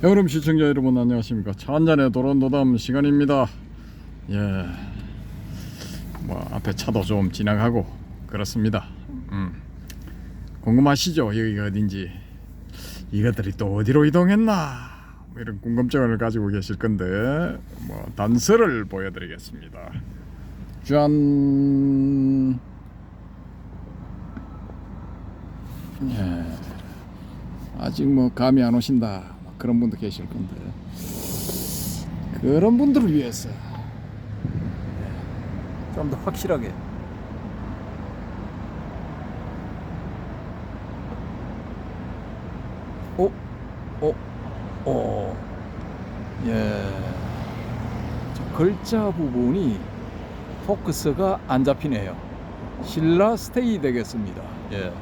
여름 시청자 여러분 안녕하십니까. 차 한잔에 도론도담 시간입니다. 예, 뭐 앞에 차도 좀 지나가고 그렇습니다. 궁금하시죠? 여기가 어딘지, 이것들이 또 어디로 이동했나, 뭐 이런 궁금증을 가지고 계실 건데, 뭐 단서를 보여드리겠습니다. 짠. 예, 아직 뭐 감이 안 오신다, 그런 분도 계실 건데, 그런 분들을 위해서 좀 더 확실하게 오, 오, 오, 예, 저 글자 부분이 포커스가 안 잡히네요. 신라 스테이 되겠습니다. 예,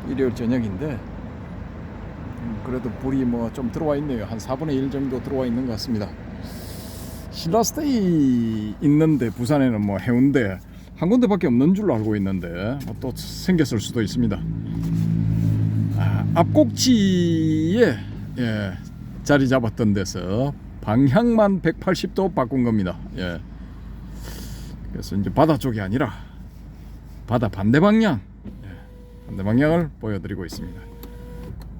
일요일 저녁인데 그래도 불이 뭐 좀 들어와 있네요. 한 4분의 1 정도 들어와 있는 것 같습니다. 신라스테이 있는데 부산에는 뭐 해운대 한 군데밖에 없는 줄로 알고 있는데, 뭐 또 생겼을 수도 있습니다. 앞꼭지에 예, 자리 잡았던 데서 방향만 180도 바꾼 겁니다. 예. 그래서 이제 바다 쪽이 아니라 바다 반대 방향, 예, 반대 방향을 보여드리고 있습니다.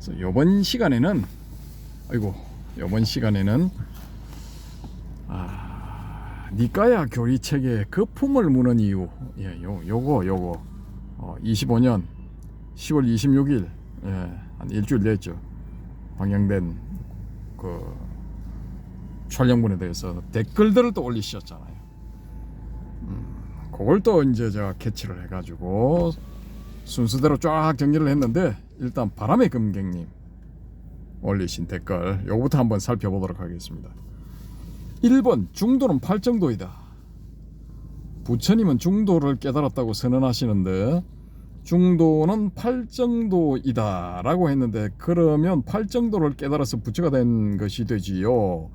그래서 이번 시간에는 니까야 교리책에 거품을 무는 이유, 예, 요거 25년 10월 26일, 예, 한 일주일 됐죠. 방영된 그 촬영분에 대해서 댓글들을 또 올리셨잖아요. 그걸 또 이제 제가 캐치를 해가지고 순서대로 쫙 정리를 했는데, 일단 바람의 금객님 올리신 댓글 요거부터 한번 살펴보도록 하겠습니다. 1번 중도는 팔정도이다. 부처님은 중도를 깨달았다고 선언하시는데 중도는 팔정도이다 라고 했는데, 그러면 팔정도를 깨달아서 부처가 된 것이 되지요.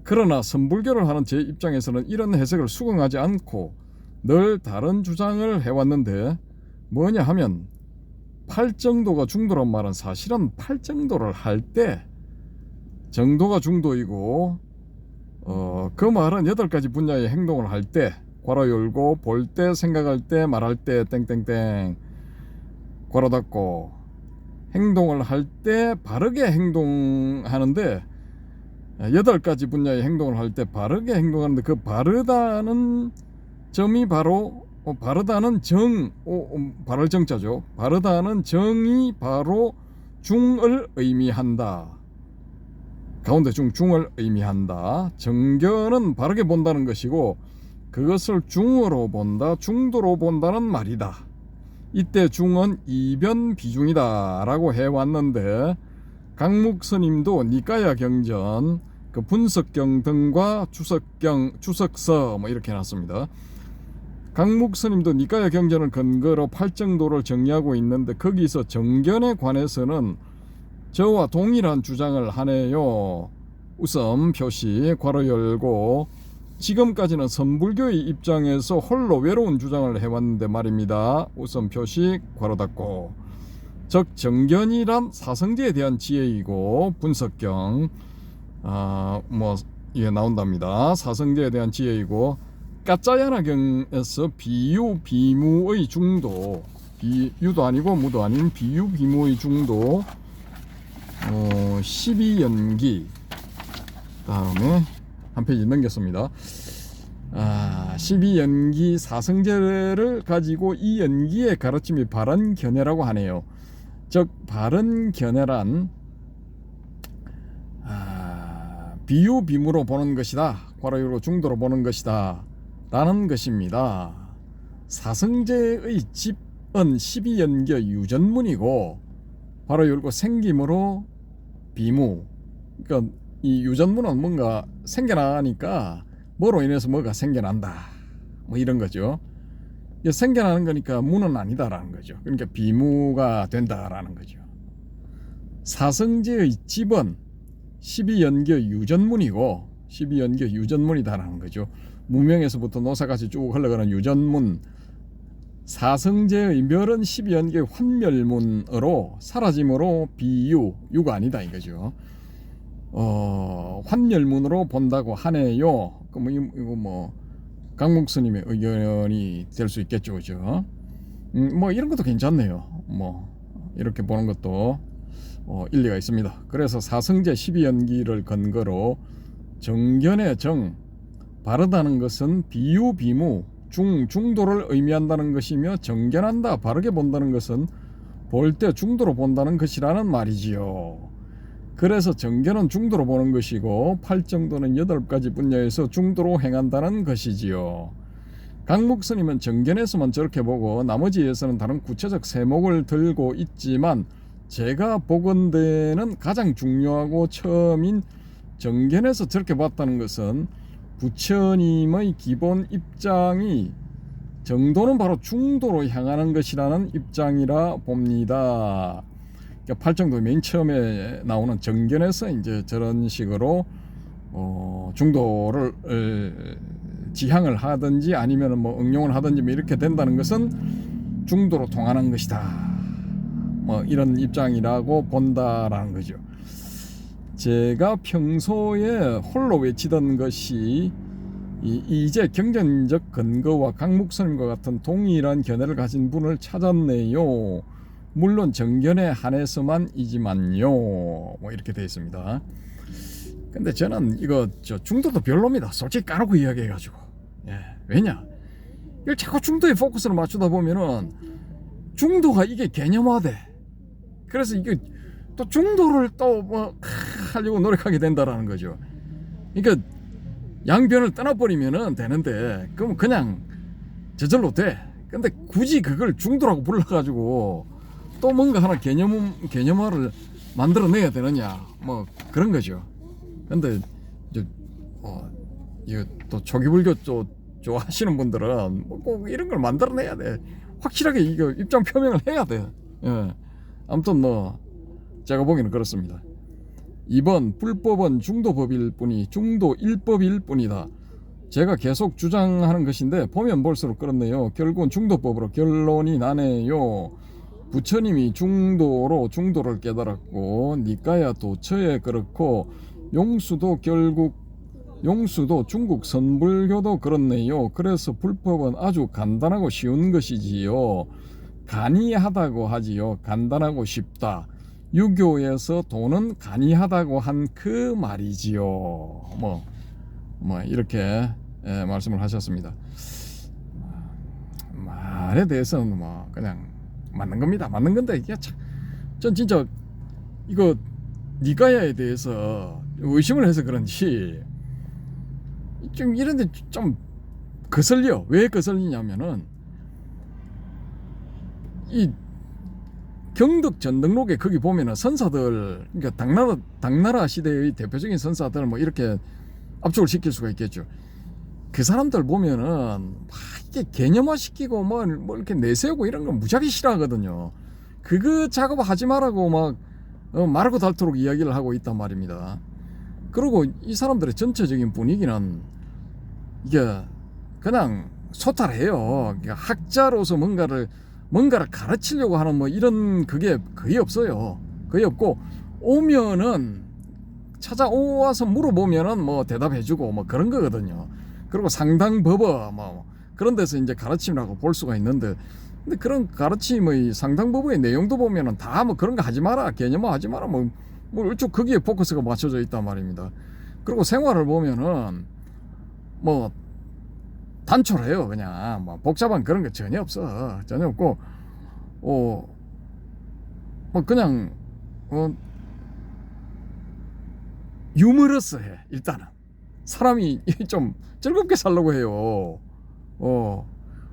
그러나 선불교를 하는 제 입장에서는 이런 해석을 수긍하지 않고 늘 다른 주장을 해왔는데, 뭐냐 하면 팔정도가 중도란 말은 사실은 팔정도를 할 때 정도가 중도이고, 그 말은 8가지 분야의 행동을 할 때, 괄호 열고, 볼 때, 생각할 때, 말할 때, 땡땡땡, 괄호 닫고, 행동을 할 때 바르게 행동하는데, 8가지 분야의 행동을 할 때 바르게 행동하는데, 그 바르다는 점이 바로 바르다는 바를 정자죠. 바르다는 정이 바로 중을 의미한다. 가운데 중을 의미한다. 정견은 바르게 본다는 것이고, 그것을 중으로 본다, 중도로 본다는 말이다. 이때 중은 이변 비중이다 라고 해왔는데, 강묵스님도 니까야 경전 그 분석경 등과 주석서 뭐 이렇게 해놨습니다. 강묵스님도 니까야 경전을 근거로 팔정도를 정리하고 있는데, 거기서 정견에 관해서는 저와 동일한 주장을 하네요. 웃음 표시 괄호 열고, 지금까지는 선불교의 입장에서 홀로 외로운 주장을 해왔는데 말입니다. 웃음 표시 괄호 닫고, 즉 정견이란 사성제에 대한 지혜이고, 분석경 이게 나온답니다. 사성제에 대한 지혜이고, 까짜야나경에서 비유 비무의 중도, 비유도 아니고 무도 아닌 비유 비무의 중도, 12연기, 다음에 한 페이지 넘겼습니다. 12연기 사성제를 가지고 이 연기의 가르침이 바른 견해라고 하네요. 즉 바른 견해란 비유 비무로 보는 것이다, 괄호 열고 중도로 보는 것이다 라는 것입니다. 사성제의 집은 12연기 유전문이고, 괄호 열고 생김으로 비무, 그러니까 이 유전문은 뭔가 생겨나니까 뭐로 인해서 뭐가 생겨난다, 뭐 이런 거죠. 생겨나는 거니까 무는 아니다라는 거죠. 그러니까 비무가 된다라는 거죠. 사성제의 집은 12연기 유전문이고, 12연기 유전문이다라는 거죠. 무명에서부터 노사같이 쭉 흘러가는 유전문, 사성제의 멸은 12연계 환멸문으로 사라짐으로 비유, 유가 아니다 이거죠. 환멸문으로 본다고 하네요. 그럼 이거 뭐 강목 스님의 의견이 될 수 있겠죠, 그죠? 뭐 이런 것도 괜찮네요. 뭐 이렇게 보는 것도 일리가 있습니다. 그래서 사성제 12연기를 근거로 정견의 정, 바르다는 것은 비유, 비무, 중도를 의미한다는 것이며 정견한다, 바르게 본다는 것은 볼 때 중도로 본다는 것이라는 말이지요. 그래서 정견은 중도로 보는 것이고 팔정도는 8가지 분야에서 중도로 행한다는 것이지요. 강목 스님은 정견에서만 저렇게 보고 나머지에서는 다른 구체적 세목을 들고 있지만 제가 보건대는 가장 중요하고 처음인 정견에서 저렇게 봤다는 것은 부처님의 기본 입장이 정도는 바로 중도로 향하는 것이라는 입장이라 봅니다. 그러니까 팔정도 맨 처음에 나오는 정견에서 이제 저런 식으로 중도를 지향을 하든지 아니면 뭐 응용을 하든지 뭐 이렇게 된다는 것은 중도로 통하는 것이다. 뭐 이런 입장이라고 본다라는 거죠. 제가 평소에 홀로 외치던 것이 이제 경전적 근거와 강목 스님과 같은 동일한 견해를 가진 분을 찾았네요. 물론 정견에 한해서만이지만요. 뭐 이렇게 되어 있습니다. 근데 저는 이거 중도도 별로입니다. 솔직히 까놓고 이야기해가지고. 왜냐? 이걸 자꾸 중도에 포커스를 맞추다 보면은 중도가 이게 개념화돼. 그래서 이게 또 중도를 또 뭐 하려고 노력하게 된다라는 거죠. 그러니까 양변을 떠나버리면은 되는데 그럼 그냥 저절로 돼. 근데 굳이 그걸 중도라고 불러가지고 또 뭔가 하나 개념화를 만들어내야 되느냐 뭐 그런 거죠. 근데 이거 또 초기불교 좋아하시는 분들은 뭐 꼭 이런 걸 만들어내야 돼. 확실하게 이거 입장 표명을 해야 돼. 아무튼 뭐 제가 보기에는 그렇습니다. 이번 불법은 중도법일 뿐이 중도 1법일 뿐이다. 제가 계속 주장하는 것인데 보면 볼수록 그렇네요. 결국은 중도법으로 결론이 나네요. 부처님이 중도로 중도를 깨달았고 니까야 도처에 그렇고 용수도 중국 선불교도 그렇네요. 그래서 불법은 아주 간단하고 쉬운 것이지요. 간이하다고 하지요. 간단하고 쉽다. 유교에서 도는 간이하다고 한 그 말이지요. 뭐 이렇게 말씀을 하셨습니다. 말에 대해서는 뭐 그냥 맞는 겁니다. 맞는 건데 이게 전 진짜 이거 니까야에 대해서 의심을 해서 그런지 좀 이런데 좀 거슬려. 왜 거슬리냐면은 이 경덕 전등록에 거기 보면은 선사들, 그러니까 당나라 시대의 대표적인 선사들 뭐 이렇게 압축을 시킬 수가 있겠죠. 그 사람들 보면은 막 이게 개념화 시키고 뭐 이렇게 내세우고 이런 거 무지하게 싫어하거든요. 그거 작업하지 말라고 막 마르고 닳도록 이야기를 하고 있단 말입니다. 그리고 이 사람들의 전체적인 분위기는 이게 그냥 소탈해요. 그러니까 학자로서 뭔가를 가르치려고 하는 뭐 이런 그게 거의 없어요. 거의 없고 오면은 찾아와서 물어보면은 뭐 대답해주고 뭐 그런 거거든요. 그리고 상당법어 뭐 그런 데서 이제 가르침이라고 볼 수가 있는데, 근데 그런 가르침의 상당법어의 내용도 보면은 다 뭐 그런 거 하지 마라, 개념화 하지 마라, 뭐 일종 거기에 포커스가 맞춰져 있단 말입니다. 그리고 생활을 보면은 뭐 단촐해요. 그냥 뭐 복잡한 그런 거 전혀 없어. 전혀 없고 뭐 그냥 유머러스해. 일단은 사람이 좀 즐겁게 살려고 해요.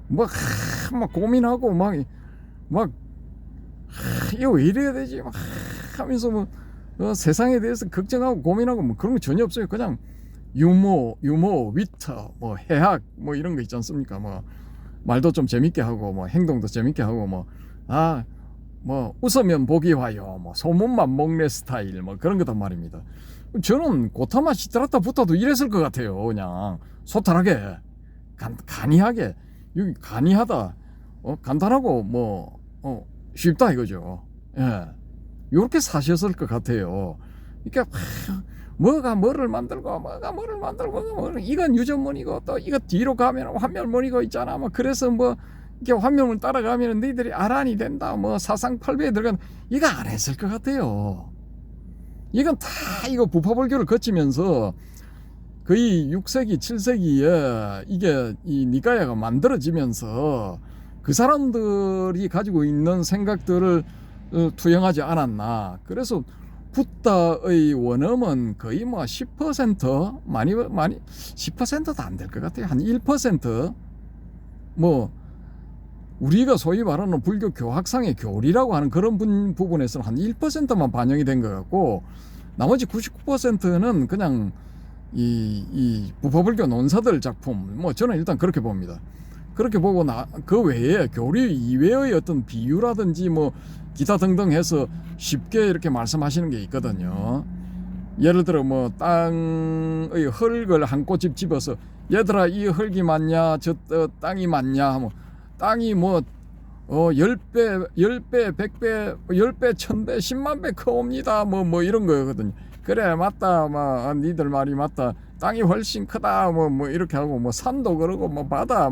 막 고민하고 막 이거 왜 이래야 되지 막 하면서 뭐 세상에 대해서 걱정하고 고민하고 뭐 그런 거 전혀 없어요. 그냥 유머, 위터, 뭐 해학, 뭐 이런 거 있지 않습니까? 뭐 말도 좀 재밌게 하고, 뭐 행동도 재밌게 하고, 뭐 웃으면 복이 와요, 뭐 소문만 먹네 스타일, 뭐 그런 거단 말입니다. 저는 고타마 시트라타 부터도 이랬을 것 같아요. 그냥 소탈하게, 간이하게, 여기 간이하다. 간단하고 뭐 쉽다 이거죠. 예. 요렇게 사셨을 것 같아요. 그러니까 뭐가 뭐를 만들고 이건 유전문이고 또 이거 뒤로 가면 환멸문이고 있잖아. 뭐 그래서 뭐 이렇게 환멸문 따라가면 너희들이 아란이 된다. 뭐 사상팔배에 들어간 이거 안 했을 것 같아요. 이건 다 이거 부파불교를 거치면서 거의 6세기, 7세기에 이게 이 니까야가 만들어지면서 그 사람들이 가지고 있는 생각들을 투영하지 않았나. 그래서 붓다의 원음은 거의 뭐 10% 많이 10%도 안 될 것 같아요. 한 1%뭐 우리가 소위 말하는 불교 교학상의 교리라고 하는 그런 부분에서는 한 1%만 반영이 된 것 같고 나머지 99%는 그냥 이 부파불교 논사들 작품, 뭐 저는 일단 그렇게 봅니다. 그렇게 보고 그 외에 교리 이외의 어떤 비유라든지 뭐 기타 등등 해서 쉽게 이렇게 말씀하시는 게 있거든요. 예를 들어 뭐 땅의 흙을 한 꼬집 집어서 얘들아 이 흙이 맞냐 저 땅이 맞냐 하면 땅이 뭐 10배, 100배, 10배, 1000배, 10만 배 커옵니다. 뭐 이런 거거든요. 그래 맞다. 뭐 니들 말이 맞다. 땅이 훨씬 크다. 뭐 이렇게 하고 뭐 산도 그러고 뭐 바다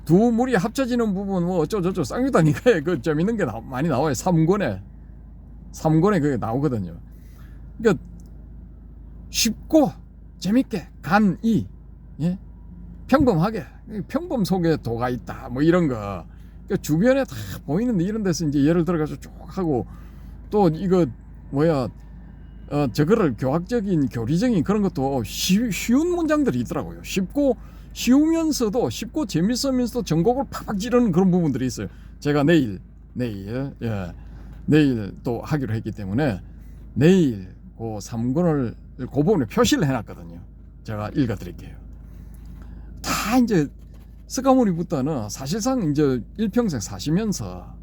두 물이 합쳐지는 부분 뭐 어쩌고저쩌고 쌍유다니까에 그 좀 있는 게 많이 나와요. 3권에 그게 나오거든요. 그러니까 쉽고 재밌게 간이 예? 평범하게 평범 속에 도가 있다. 뭐 이런 거. 그러니까 주변에 다 보이는데 이런 데서 이제 예를 들어가지고 쭉 하고 또 이거 뭐야 저거를 교학적인 교리적인 그런 것도 쉬운 문장들이 있더라고요. 쉬우면서도 쉽고 재밌으면서도 전곡을 팍팍 지르는 그런 부분들이 있어요. 제가 내일 또 하기로 했기 때문에 내일 그 3권을 그 부분에 표시를 해놨거든요. 제가 읽어드릴게요. 다 이제 스가모니 붓다는 사실상 이제 일평생 사시면서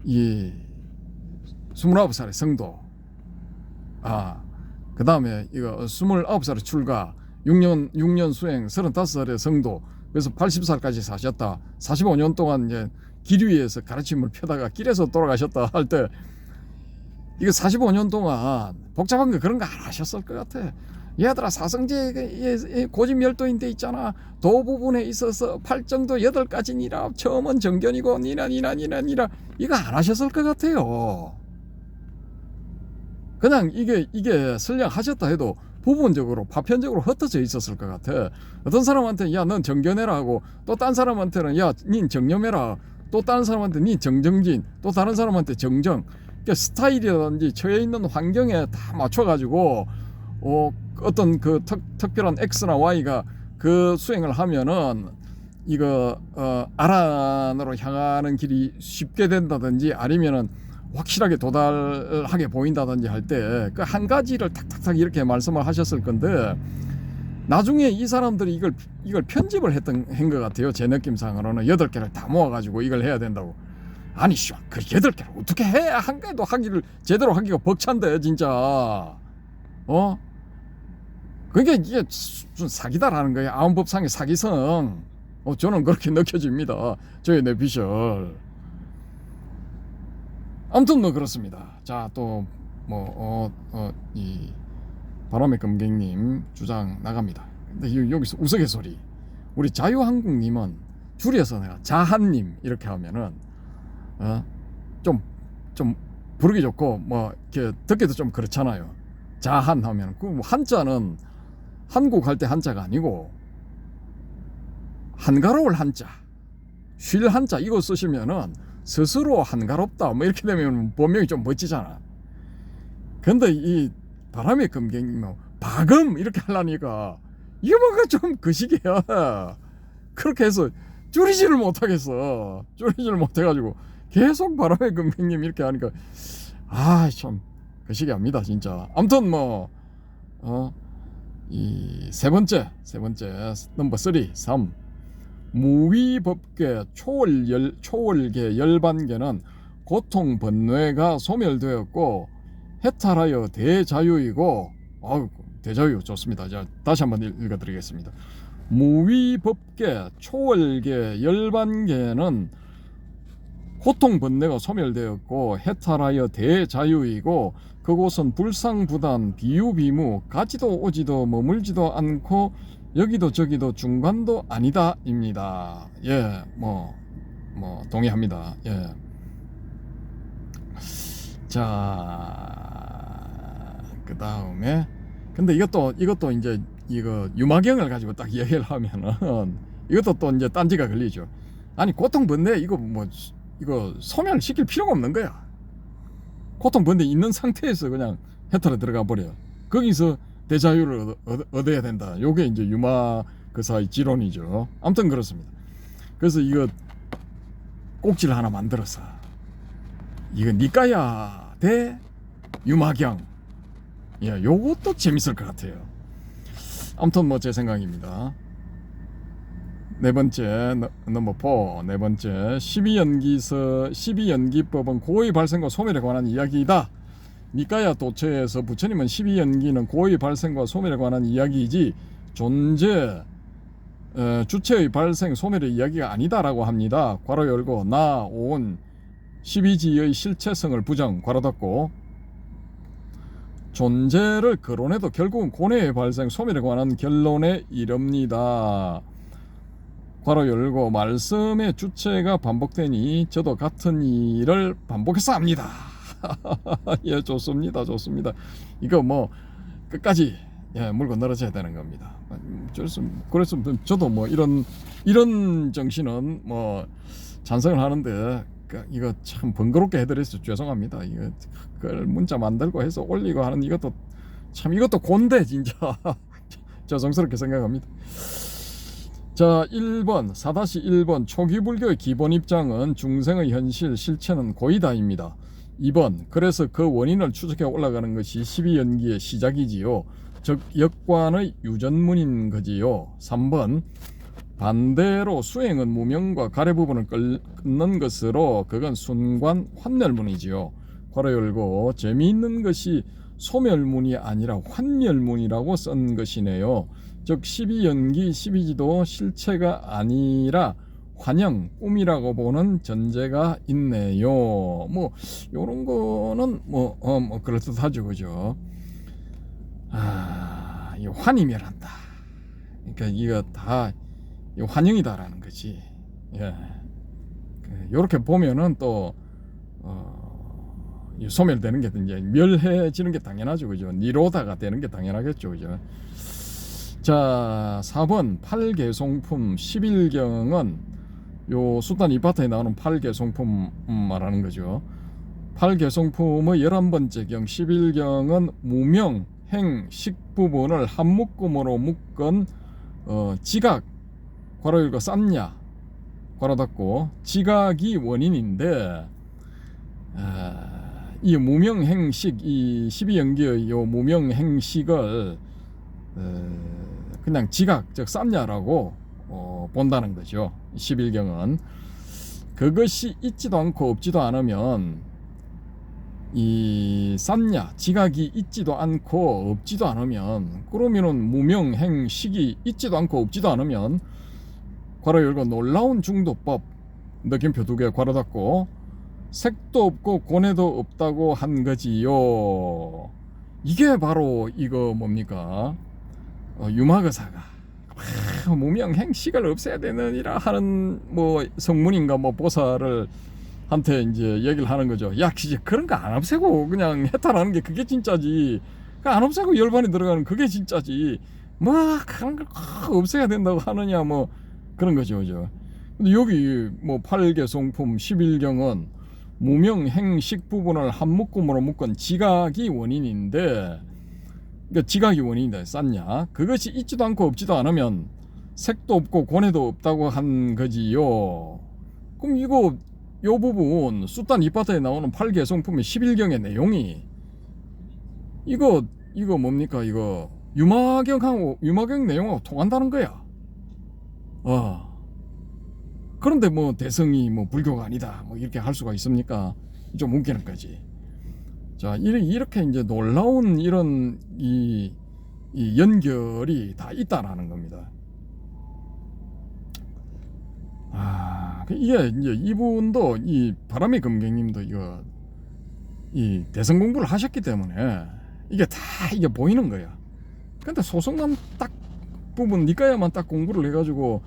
이 29살의 성도, 그 다음에 이거 29살의 출가, 6년 수행, 35살의 성도, 그래서 80살까지 사셨다. 45년 동안 이제 길 위에서 가르침을 펴다가 길에서 돌아가셨다 할 때, 이거 45년 동안 복잡한 거 그런 거 안 하셨을 것 같아. 얘들아 사성제 고집열도인데 있잖아. 도 부분에 있어서 팔정도 8가지니라. 처음은 정견이고 니라 이거 안 하셨을 것 같아요. 그냥 이게 설령 하셨다 해도 부분적으로 파편적으로 흩어져 있었을 것 같아. 어떤 사람한테 야 넌 정견해라 하고 또 딴 사람한테는 야 닌 정념해라. 또 다른 사람한테 니 정정진. 또 다른 사람한테 정정. 그러니까 스타일이라든지 처해 있는 환경에 다 맞춰가지고 어떤 그 특별한 X나 Y가 그 수행을 하면은 이거 아란으로 향하는 길이 쉽게 된다든지 아니면은 확실하게 도달하게 보인다든지 할 때 그 한 가지를 탁탁탁 이렇게 말씀을 하셨을 건데 나중에 이 사람들이 이걸 편집을 한 것 같아요. 제 느낌상으로는 8개를 다 모아가지고 이걸 해야 된다고. 아니 그 8개를 어떻게 해? 한 개도 하기를 제대로 하기가 벅찬데 진짜 그러니까 이게 좀 사기다라는 거예요. 아원법상의 사기성. 저는 그렇게 느껴집니다. 저의 내피셜. 아무튼 뭐 그렇습니다. 자, 또 이 바람의 금객님 주장 나갑니다. 근데 여기서 우스갯소리. 우리 자유한국님은 줄여서 내가 자한님 이렇게 하면은 좀 부르기 좋고 뭐 이렇게 듣기도 좀 그렇잖아요. 자한 하면 그 한자는 한국 할 때 한자가 아니고 한가로울 한자, 쉴 한자 이거 쓰시면은 스스로 한가롭다 뭐 이렇게 되면 본명이 좀 멋지잖아. 근데 이 바람의 금객님은 바금 이렇게 하려니까 이거 뭔가 좀 거시기야. 그렇게 해서 줄이지를 못하겠어. 줄이지를 못해가지고 계속 바람의 금객님 이렇게 하니까 참 거시기합니다 진짜. 아무튼 이 세 번째 넘버 3 무위법계 초월계 열반계는 고통 번뇌가 소멸되었고 해탈하여 대자유이고 대자유 좋습니다. 자, 다시 한번 읽어드리겠습니다. 무위법계, 초월계, 열반계는 고통번뇌가 소멸되었고 해탈하여 대자유이고 그곳은 불상부단 비유비무 가지도 오지도 머물지도 않고 여기도 저기도 중간도 아니다입니다. 예, 뭐 동의합니다. 예. 자, 그 다음에 근데 이것도 이제 이거 유마경을 가지고 딱 얘기를 하면은 이것도 또 이제 딴지가 걸리죠. 아니 고통번뇌 이거 소멸시킬 필요가 없는 거야. 고통번뇌 있는 상태에서 그냥 해탈에 들어가 버려. 거기서 대자유를 얻어야 된다. 요게 이제 유마 그사의 지론이죠. 아무튼 그렇습니다. 그래서 이거 꼭지를 하나 만들어서 이거 니까야 대 유마경. 예, 요것도 재밌을 것 같아요. 아무튼 뭐 제 생각입니다. 네 번째 넘버 4 네 번째 12연기법은 고의 발생과 소멸에 관한 이야기이다. 니까야 도처에서 부처님은 12연기는 고의 발생과 소멸에 관한 이야기이지 존재 주체의 발생 소멸의 이야기가 아니다라고 합니다. 괄호 열고 나 온 12지의 실체성을 부정 괄호 닫고 존재를 거론해도 결국은 고뇌의 발생 소멸에 관한 결론에 이릅니다. 괄호 열고 말씀의 주체가 반복되니 저도 같은 일을 반복해서 합니다. 예, 좋습니다. 이거 뭐 끝까지 물고 늘어져야 되는 겁니다. 그래서 저도 뭐 이런 정신은 뭐 찬성을 하는데 이거 참 번거롭게 해드려서 죄송합니다. 이거 그걸 문자 만들고 해서 올리고 하는 이것도 곤대 진짜 죄송스럽게 생각합니다. 자, 1번 4-1번 초기 불교의 기본 입장은 중생의 현실 실체는 고이다입니다. 2번 그래서 그 원인을 추적해 올라가는 것이 12연기의 시작이지요. 즉 역관의 유전문인 거지요. 3번 반대로 수행은 무명과 가래 부분을 끊는 것으로 그건 순관 환멸문이지요. 괄호 열고 재미있는 것이 소멸문이 아니라 환멸문이라고 쓴 것이네요. 즉 12연기 12지도 실체가 아니라 환영 꿈이라고 보는 전제가 있네요. 뭐 요런 거는 뭐 그럴듯하죠, 그죠? 이 환이멸한다. 그러니까 이거 다 환영이다라는 거지. 예. 요렇게 보면은 또 소멸되는 게 이제 멸해지는 게 당연하죠, 그죠? 니로다가 되는 게 당연하겠죠, 그죠? 자, 4번 8개송품 11경은 요 수단 이파트에 나오는 8개송품 말하는 거죠. 8개송품의 11번째 경 11경은 무명, 행, 식 부분을 한 묶음으로 묶은 지각 괄호 열고 쌈냐 괄호 닫고 지각이 원인인데 이 무명행식 이 12연기의 요 무명행식을 그냥 지각 즉 쌈냐라고 본다는 거죠. 11경은 그것이 있지도 않고 없지도 않으면 이 쌈냐 지각이 있지도 않고 없지도 않으면 그러면은 무명행식이 있지도 않고 없지도 않으면 괄호 열고 놀라운 중도법 느낌표 2개 괄호 닫고 색도 없고 고뇌도 없다고 한 거지요. 이게 바로 이거 뭡니까? 유마거사가 무명행식을 없애야 되느니라 하는 뭐 성문인가 뭐 보살을 한테 이제 얘기를 하는 거죠. 야, 진짜 그런 거 안 없애고 그냥 해탈하는 게 그게 진짜지. 안 없애고 열반에 들어가는 그게 진짜지. 뭐 그런 걸 없애야 된다고 하느냐 뭐 그런 거죠, 그죠? 근데 여기 뭐 8개송품 11경은 무명행식 부분을 한 묶음으로 묶은 지각이 원인인데, 그러니까 지각이 원인이다. 쌌냐? 그것이 있지도 않고 없지도 않으면 색도 없고 고뇌도 없다고 한 거지요. 그럼 요 부분 숫단 이파트에 나오는 8개송품의 11경의 내용이 이거 뭡니까? 이거 유마경 내용하고 통한다는 거야. 그런데 뭐 대성이 뭐 불교가 아니다 뭐 이렇게 할 수가 있습니까? 좀 웃기는 거지. 자, 이렇게 이제 놀라운 이런 이 연결이 다 있다라는 겁니다. 이게 이제 이분도 이 바람의 검객님도 이 대선 공부를 하셨기 때문에 이게 다 이게 보이는 거야. 근데 소송만 딱 부분 니까야만 딱 공부를 해가지고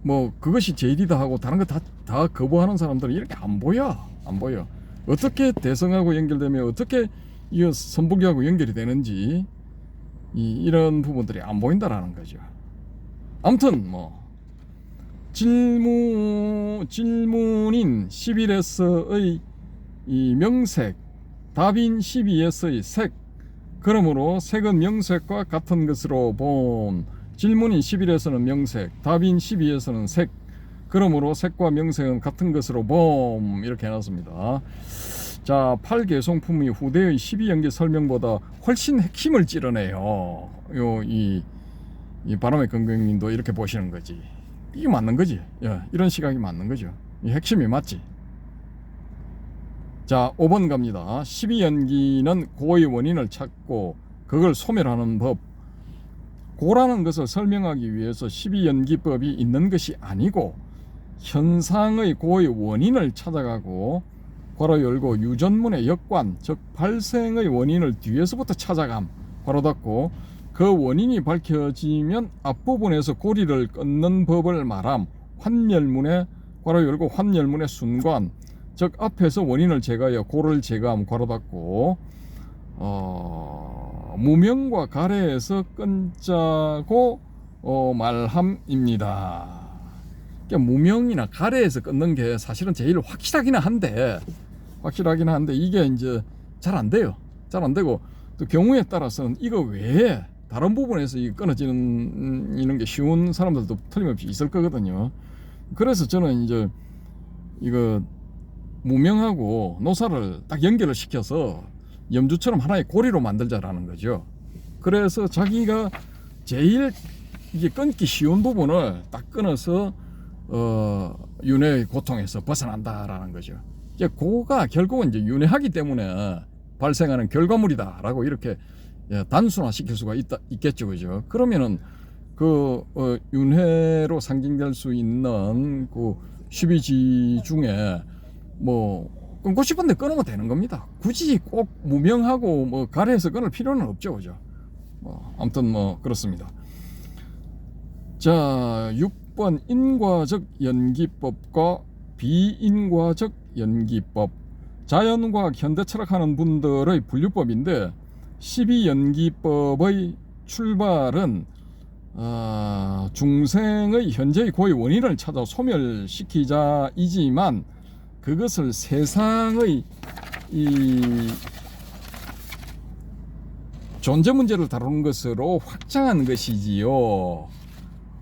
뭐 그것이 제일이다 하고 다른 거 다 거부하는 사람들은 이렇게 안 보여. 어떻게 대성하고 연결되며 어떻게 이 선불교하고 연결이 되는지 이런 부분들이 안 보인다라는 거죠. 아무튼 뭐 질문인 11에서의 이 명색, 답인 12에서의 색, 그러므로 색은 명색과 같은 것으로 본. 질문인 11에서는 명색, 답인 12에서는 색, 그러므로 색과 명색은 같은 것으로 봄. 이렇게 해놨습니다. 자, 8개송품이 후대의 12연기 설명보다 훨씬 핵심을 찌르네요. 이 바람의 검객님도 이렇게 보시는 거지. 이게 맞는 거지. 이런 시각이 맞는 거죠. 이 핵심이 맞지. 자, 5번 갑니다. 12연기는 고의 원인을 찾고 그걸 소멸하는 법. 고라는 것을 설명하기 위해서 12연기법이 있는 것이 아니고 현상의 고의 원인을 찾아가고 괄호 열고 유전문의 역관, 즉 발생의 원인을 뒤에서부터 찾아감, 괄호 닫고, 그 원인이 밝혀지면 앞부분에서 고리를 끊는 법을 말함. 환멸문의 괄호 열고 환멸문의 순관, 즉 앞에서 원인을 제거하여 고를 제거함, 괄호 닫고, 무명과 가래에서 끊자고 말함입니다. 그러니까 무명이나 가래에서 끊는 게 사실은 제일 확실하긴 한데 이게 이제 잘 안 돼요. 잘 안 되고 또 경우에 따라서는 이거 외에 다른 부분에서 이 끊어지는 게 쉬운 사람들도 틀림없이 있을 거거든요. 그래서 저는 이제 이거 무명하고 노사를 딱 연결을 시켜서 염주처럼 하나의 고리로 만들자라는 거죠. 그래서 자기가 제일 이게 끊기 쉬운 부분을 딱 끊어서 윤회의 고통에서 벗어난다라는 거죠. 이제 그거가 결국은 이제 윤회하기 때문에 발생하는 결과물이다라고 이렇게 단순화시킬 수가 있겠죠, 그죠? 그러면은 윤회로 상징될 수 있는 그 12지 중에 뭐 끊고 싶은데 끊으면 되는 겁니다. 굳이 꼭 무명하고 뭐 가래에서 끊을 필요는 없죠, 그죠? 아무튼 뭐 그렇습니다. 자, 6번 인과적 연기법과 비인과적 연기법. 자연과학 현대 철학하는 분들의 분류법인데 12연기법의 출발은 중생의 현재의 고의 원인을 찾아 소멸시키자이지만 그것을 세상의 이 존재 문제를 다루는 것으로 확장한 것이지요.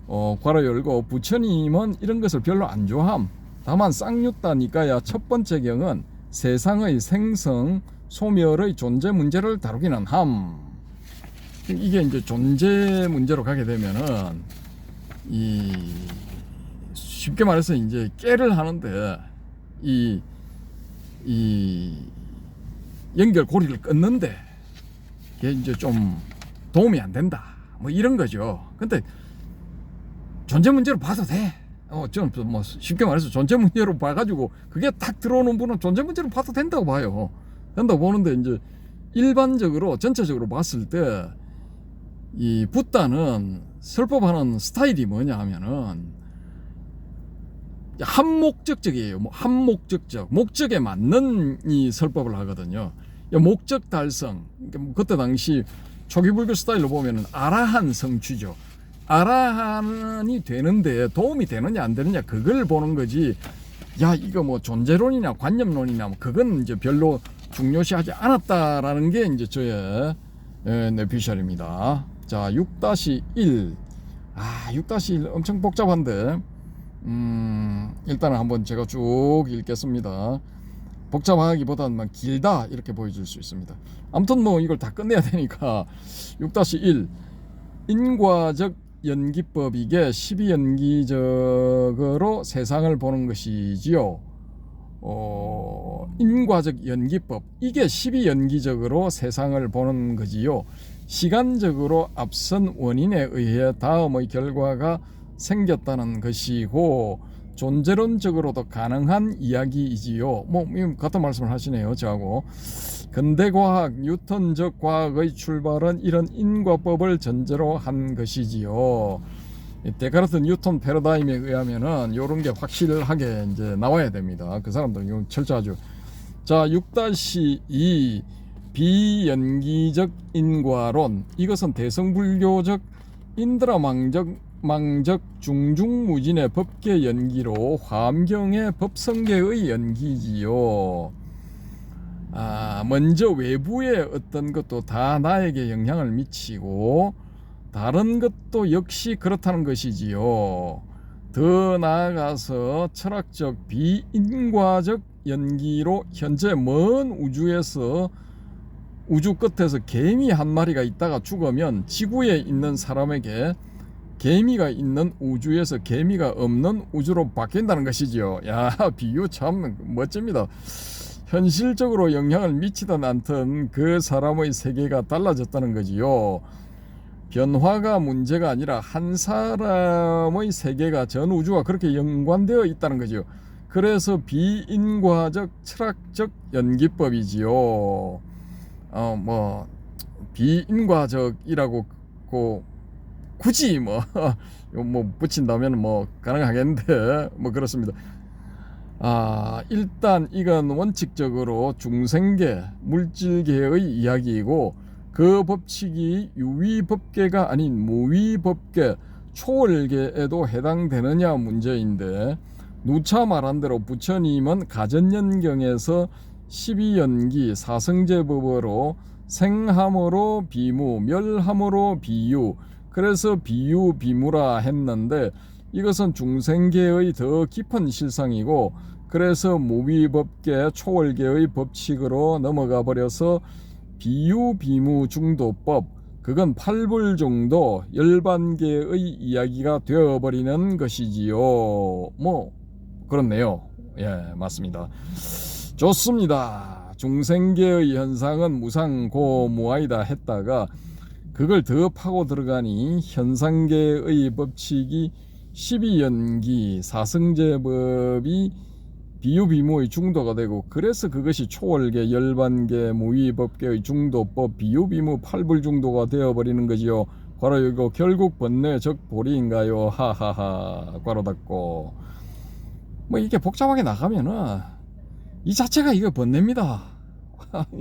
괄호 열고 부처님은 이런 것을 별로 안 좋아함. 다만 쌍유따니까야 첫 번째 경은 세상의 생성 소멸의 존재 문제를 다루기는 함. 이게 이제 존재 문제로 가게 되면은 쉽게 말해서 이제 깨를 하는데 이 연결 고리를 끊는데 이게 이제 좀 도움이 안 된다. 뭐 이런 거죠. 근데 존재 문제로 봐도 돼. 저는 뭐 쉽게 말해서 존재 문제로 봐가지고 그게 딱 들어오는 분은 존재 문제로 봐도 된다고 봐요. 된다고 보는데 이제 일반적으로 전체적으로 봤을 때 이 붓다는 설법하는 스타일이 뭐냐 하면은 한목적적이에요. 한목적적 목적에 맞는 이 설법을 하거든요. 목적 달성. 그때 당시 초기 불교 스타일로 보면은 아라한 성취죠. 아라한이 되는데 도움이 되느냐 안 되느냐 그걸 보는 거지. 야, 이거 뭐 존재론이냐 관념론이냐 뭐 그건 이제 별로 중요시하지 않았다라는 게 이제 저의 뇌피셜입니다. 자, 6-1. 6-1 엄청 복잡한데 일단은 한번 제가 쭉 읽겠습니다. 복잡하기보다는 길다 이렇게 보여줄 수 있습니다. 아무튼 뭐 이걸 다 끝내야 되니까 6-1 인과적 연기법이게 12연기적으로 세상을 보는 것이지요. 인과적 연기법 이게 12연기적으로 세상을 보는 거지요. 시간적으로 앞선 원인에 의해 다음의 결과가 생겼다는 것이고 존재론적으로도 가능한 이야기이지요. 뭐 같은 말씀을 하시네요, 저하고. 근대과학, 뉴턴적 과학의 출발은 이런 인과법을 전제로 한 것이지요. 데카르트 뉴턴 패러다임에 의하면은 요런 게 확실하게 이제 나와야 됩니다. 그 사람들 이거 철저하죠. 자, 6-2 비연기적 인과론. 이것은 대성불교적 인드라망적 중중무진의 법계 연기로 화엄경의 법성계의 연기지요. 먼저 외부의 어떤 것도 다 나에게 영향을 미치고 다른 것도 역시 그렇다는 것이지요. 더 나아가서 철학적 비인과적 연기로 현재 먼 우주에서 우주 끝에서 개미 한 마리가 있다가 죽으면 지구에 있는 사람에게 개미가 있는 우주에서 개미가 없는 우주로 바뀐다는 것이지요. 야, 비유 참 멋집니다. 현실적으로 영향을 미치든 않든 그 사람의 세계가 달라졌다는 거지요. 변화가 문제가 아니라 한 사람의 세계가 전 우주와 그렇게 연관되어 있다는 거지요. 그래서 비인과적 철학적 연기법이지요. 비인과적이라고 굳이 붙인다면 가능하겠는데 그렇습니다. 일단 이건 원칙적으로 중생계 물질계의 이야기이고 그 법칙이 유위법계가 아닌 무위법계 초월계에도 해당되느냐 문제인데, 누차 말한 대로 부처님은 가전연경에서 12연기 사성제법으로 생함으로 비무, 멸함으로 비유, 그래서 비유 비무라 했는데 이것은 중생계의 더 깊은 실상이고, 그래서 무위법계 초월계의 법칙으로 넘어가 버려서 비유 비무 중도법, 그건 팔불정도 열반계의 이야기가 되어버리는 것이지요. 그렇네요. 예, 맞습니다. 좋습니다. 중생계의 현상은 무상고무아이다 했다가 그걸 더 파고 들어가니 현상계의 법칙이 12연기 사성제법이 비유비무의 중도가 되고, 그래서 그것이 초월계 열반계 무위법계의 중도법 비유비무 팔불중도가 되어버리는 거지요. 괄호 열고 결국 번뇌적 보리인가요? 하하하. 괄호 닫고. 이게 복잡하게 나가면은 이 자체가 이거 번뇌입니다.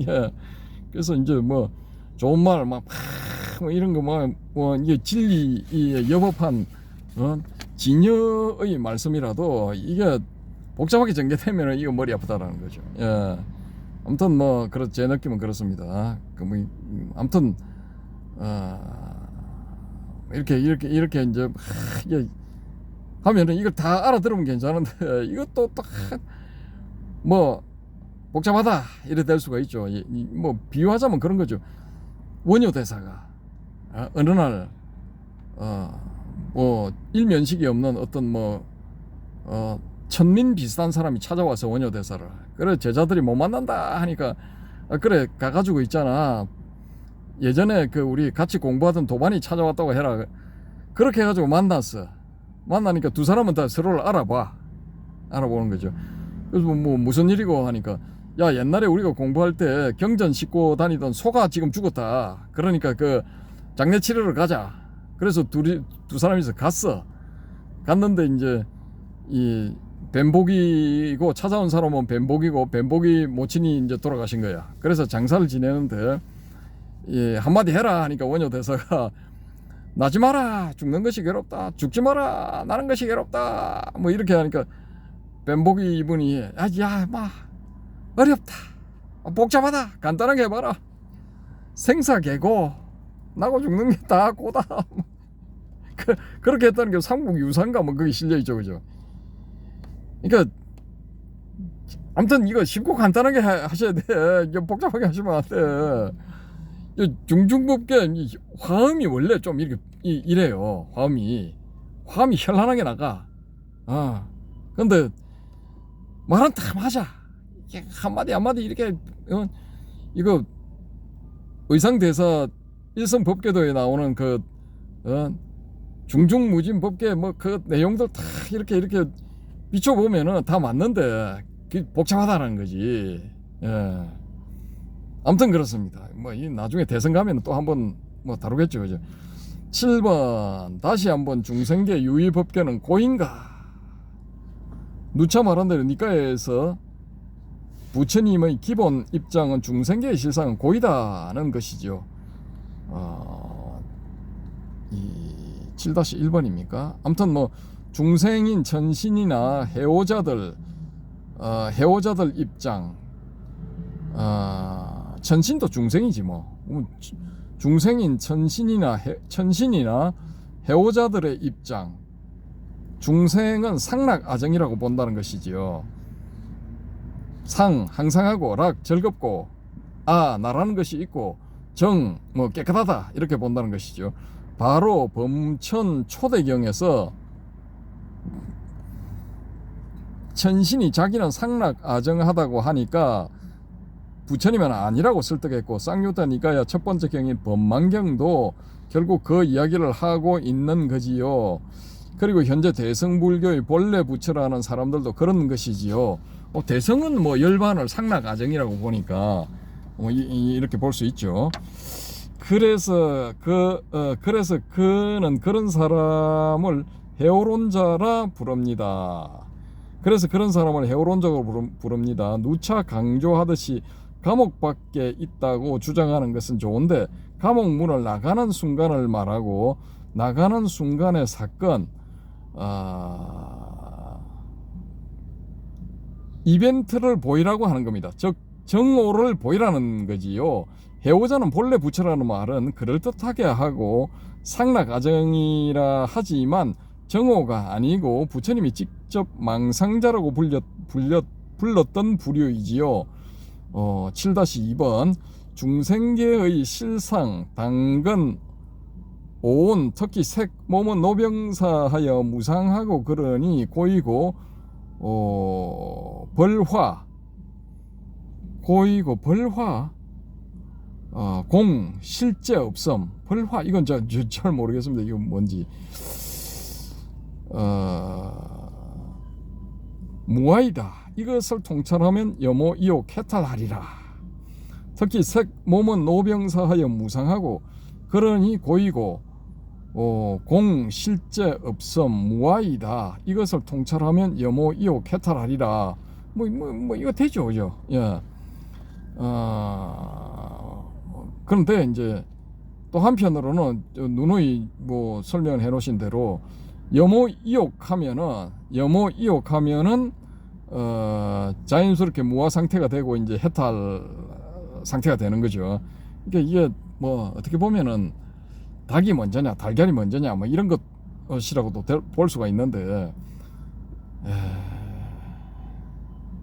예. 그래서 이제 좋은 말 이런 거 이게 진리에 여법한 진여의 말씀이라도 이게 복잡하게 전개되면 이거 머리 아프다라는 거죠. 예. 아무튼 제 느낌은 그렇습니다. 아무튼 이렇게 이제 이게 하면은 이걸 다 알아들으면 괜찮은데 이것도 딱 복잡하다 이래 될 수가 있죠. 비유하자면 그런 거죠. 원효 대사가 어느 날 일면식이 없는 어떤 천민 비슷한 사람이 찾아와서 원효 대사를, 그래 제자들이 못 만난다 하니까 그래 가가지고 있잖아, 예전에 우리 같이 공부하던 도반이 찾아왔다고 해라. 그렇게 해가지고 만나니까 두 사람은 다 서로를 알아보는 거죠. 그래서 무슨 일이고 하니까, 야, 옛날에 우리가 공부할 때 경전 싣고 다니던 소가 지금 죽었다. 그러니까 장례 치르러 가자. 그래서 두 사람이서 갔는데 이제 이 뱀복이고 찾아온 사람은 뱀복이고 뱀복이 모친이 이제 돌아가신 거야. 그래서 장사를 지내는데 한마디 해라 하니까 원효 대사가 나지 마라, 죽는 것이 괴롭다. 죽지 마라, 나는 것이 괴롭다. 이렇게 하니까 뱀복이 이분이 어렵다, 복잡하다, 간단하게 해봐라. 생사계고 나고 죽는 게 다 고다. 그렇게 했다는 게 삼국유사인가 거기 실려있죠, 그죠? 그러니까 아무튼 이거 쉽고 간단하게 하셔야 돼. 이거 복잡하게 하시면 안 돼. 중중법계 화음이 원래 좀 이렇게 이래요. 화음이 현란하게 나가. 근데 말은 다 맞아. 한마디 이렇게 이거 의상대사 일성법계도에 나오는 중중무진 법계 그 내용들 다 이렇게 비춰보면은 다 맞는데 복잡하다는 거지. 예. 아무튼 그렇습니다. 뭐 이 나중에 대선 가면 또 한번 뭐 다루겠죠, 그죠? 7번 다시 한번 중생계 유의법계는 고인가? 누차 말한 대로 니까에서 부처님의 기본 입장은 중생계의 실상은 고이다는 것이죠. 이 7-1번입니까? 아무튼 뭐 중생인 천신이나 해오자들 입장, 천신도 중생이지 뭐. 중생인 천신이나 해오자들의 입장, 중생은 상락아정이라고 본다는 것이지요. 상 항상하고, 락 즐겁고, 나라는 것이 있고, 정 뭐 깨끗하다 이렇게 본다는 것이죠. 바로 범천 초대경에서 천신이 자기는 상락아정하다고 하니까 부처님은 아니라고 설득했고, 쌍유타 니까야 첫 번째 경인 법만경도 결국 그 이야기를 하고 있는 거지요. 그리고 현재 대성불교의 본래 부처라는 사람들도 그런 것이지요. 대성은 뭐 열반을 상락아정이라고 보니까 이렇게 볼 수 있죠. 그래서 그는 그런 사람을 해오론자라 부릅니다. 그래서 그런 사람을 해오론자로 부릅니다. 누차 강조하듯이 감옥 밖에 있다고 주장하는 것은 좋은데, 감옥 문을 나가는 순간을 말하고, 나가는 순간의 사건, 이벤트를 보이라고 하는 겁니다. 즉 정오를 보이라는 거지요. 해오자는 본래 부처라는 말은 그럴듯하게 하고 상락아정이라 하지만 정오가 아니고 부처님이 직접 망상자라고 불렀던 부류이지요. 7-2번 중생계의 실상 당근 오온 특히 색 몸은 노병사하여 무상하고 그러니 고이고 벌화 공 실제 없음. 벌화 이건 잘 모르겠습니다. 이건 뭔지. 무아이다. 이것을 통찰하면 염호 이옥 해탈하리라. 특히 색 몸은 노병사하여 무상하고 그러니 고이고 공 실제 없음 무아이다. 이것을 통찰하면 염호 이옥 해탈하리라. 뭐 이거 되죠, 그죠? 예. 그런데 이제 또 한편으로는 누누이 뭐 설명을 해놓으신 대로 염호 이옥하면은 자연스럽게 무아 상태가 되고 이제 해탈 상태가 되는 거죠. 그러니까 이게 뭐 어떻게 보면은 닭이 먼저냐 달걀이 먼저냐 뭐 이런 것이라고도 볼 수가 있는데,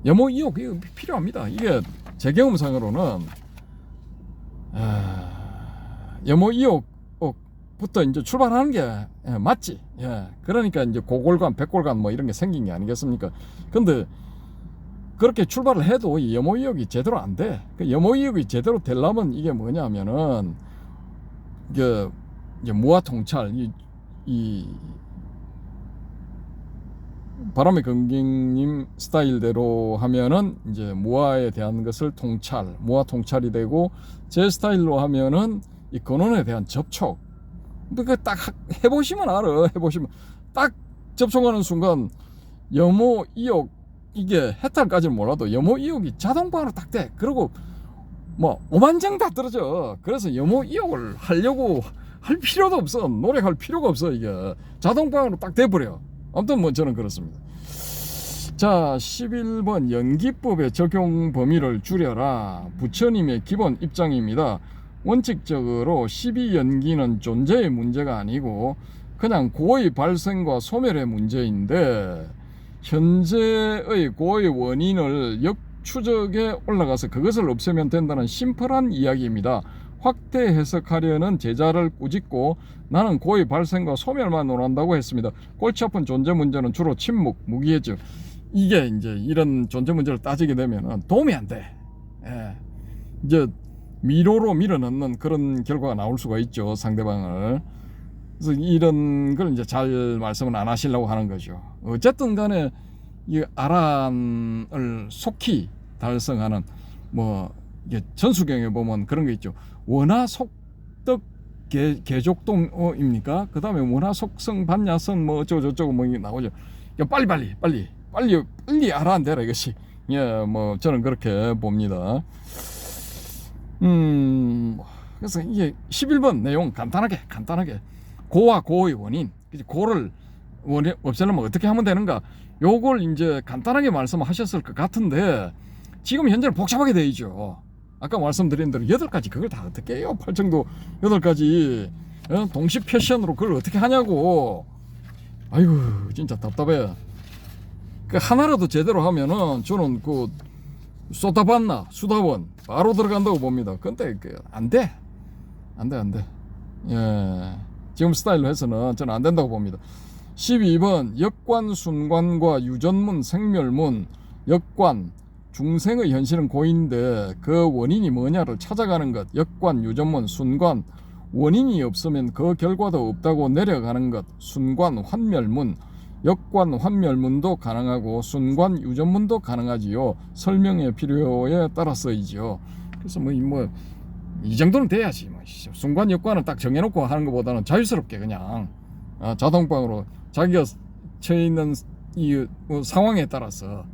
염호 이옥 이거 필요합니다. 이게 제 경험상으로는 염호 이옥부터 이제 출발하는 게 맞지. 그러니까 이제 고골관, 백골관 뭐 이런 게 생긴 게 아니겠습니까? 근데 그렇게 출발을 해도 이 염호 이옥이 제대로 안 돼. 그 염호 이옥이 제대로 되려면 이게 뭐냐면은 이게 무아 통찰, 이 바람의 근경님 스타일대로 하면은 이제 무아에 대한 것을 무아 통찰이 되고, 제 스타일로 하면은 이 근원에 대한 접촉. 그러니까 딱 해보시면 알아. 해보시면 딱 접촉하는 순간 염호 이옥 이게 해탈까지는 몰라도 염호 이옥이 자동방으로 딱 돼. 그리고 뭐 오만정 다 떨어져. 그래서 염호 이옥을 하려고 할 필요도 없어. 노력할 필요가 없어. 이게 자동방으로 딱 돼버려. 아무튼 뭐 저는 그렇습니다. 자, 11번 연기법의 적용 범위를 줄여라. 부처님의 기본 입장입니다. 원칙적으로 12연기는 존재의 문제가 아니고 그냥 고의 발생과 소멸의 문제인데, 현재의 고의 원인을 역추적에 올라가서 그것을 없애면 된다는 심플한 이야기입니다. 확대 해석하려는 제자를 꾸짖고 나는 고의 발생과 소멸만 논한다고 했습니다. 골치 아픈 존재 문제는 주로 침묵, 무기해증. 이게 이제 이런 존재 문제를 따지게 되면 도움이 안 돼. 이제 미로로 밀어넣는 그런 결과가 나올 수가 있죠, 상대방을. 그래서 이런 걸 이제 잘 말씀을 안 하시려고 하는 거죠. 어쨌든 간에 이 아란을 속히 달성하는 뭐 이게 전수경에 보면 그런 거 있죠. 원하 속덕 개족동입니까? 그 다음에 원하 속성 반야선 뭐 어쩌고 뭐 나오죠. 빨리 아란되라 이것이. 예, 뭐 저는 그렇게 봅니다. 그래서 이게 11번 내용 간단하게 고와 고의 원인, 고를 없애려면 어떻게 하면 되는가, 요걸 이제 간단하게 말씀하셨을 것 같은데 지금 현재는 복잡하게 되어 있죠. 아까 말씀드린 대로 8가지 그걸 다 어떻게 해요? 팔정도 8가지 동시 패션으로 그걸 어떻게 하냐고. 아이고 진짜 답답해. 그 하나라도 제대로 하면은 저는 그 쏟아봤나 수다원 바로 들어간다고 봅니다. 근데 안 돼. 예, 지금 스타일로 해서는 저는 안 된다고 봅니다. 12번 역관 순관과 유전문 생멸문. 역관 중생의 현실은 고인데 그 원인이 뭐냐를 찾아가는 것. 역관 유전문 순관 원인이 없으면 그 결과도 없다고 내려가는 것. 순관 환멸문 역관 환멸문도 가능하고 순관 유전문도 가능하지요. 설명의 필요에 따라서이죠. 그래서 이 정도는 돼야지. 순관 역관은 딱 정해놓고 하는 것보다는 자유스럽게 그냥 자동방으로 자기가 처해 있는 이 상황에 따라서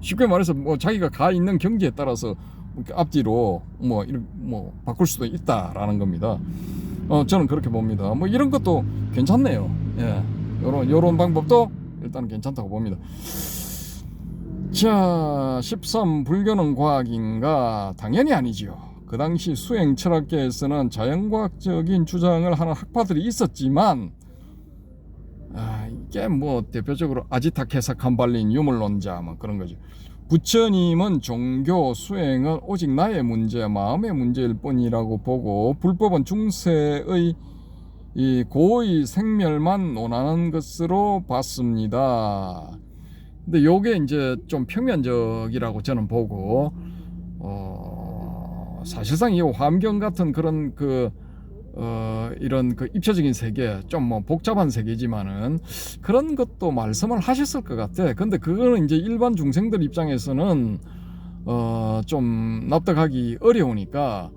쉽게 말해서 자기가 가 있는 경지에 따라서 앞뒤로 바꿀 수도 있다라는 겁니다. 저는 그렇게 봅니다. 이런 것도 괜찮네요. 예, 요런 방법도 일단 괜찮다고 봅니다. 자, 13 불교는 과학인가? 당연히 아니지요. 그 당시 수행 철학계에서는 자연과학적인 주장을 하는 학파들이 있었지만 이게 대표적으로 아지타케사 캄발린 유물론자 그런 거죠. 부처님은 종교 수행은 오직 나의 문제, 마음의 문제일 뿐이라고 보고 불법은 중세의 이 고의 생멸만 논하는 것으로 봤습니다. 근데 요게 이제 좀 평면적이라고 저는 보고 사실상 이 화엄경 같은 그런 이런 입체적인 세계, 좀 복잡한 세계지만은 그런 것도 말씀을 하셨을 것 같아. 근데 그거는 이제 일반 중생들 입장에서는 좀 납득하기 어려우니까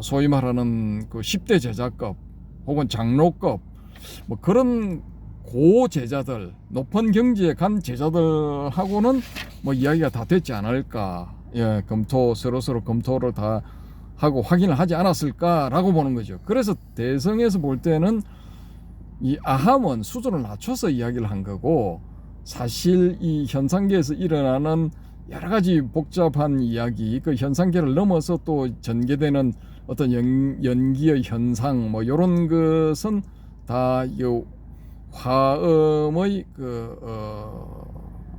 소위 말하는 그 10대 제자급 혹은 장로급 그런 고제자들, 높은 경지에 간 제자들하고는 이야기가 다 됐지 않을까. 예, 서로 검토를 다 하고 확인을 하지 않았을까라고 보는 거죠. 그래서 대성에서 볼 때는 이 아함은 수준을 낮춰서 이야기를 한 거고, 사실 이 현상계에서 일어나는 여러 가지 복잡한 이야기, 그 현상계를 넘어서 또 전개되는 어떤 연기의 현상 이런 것은 다 이 화엄의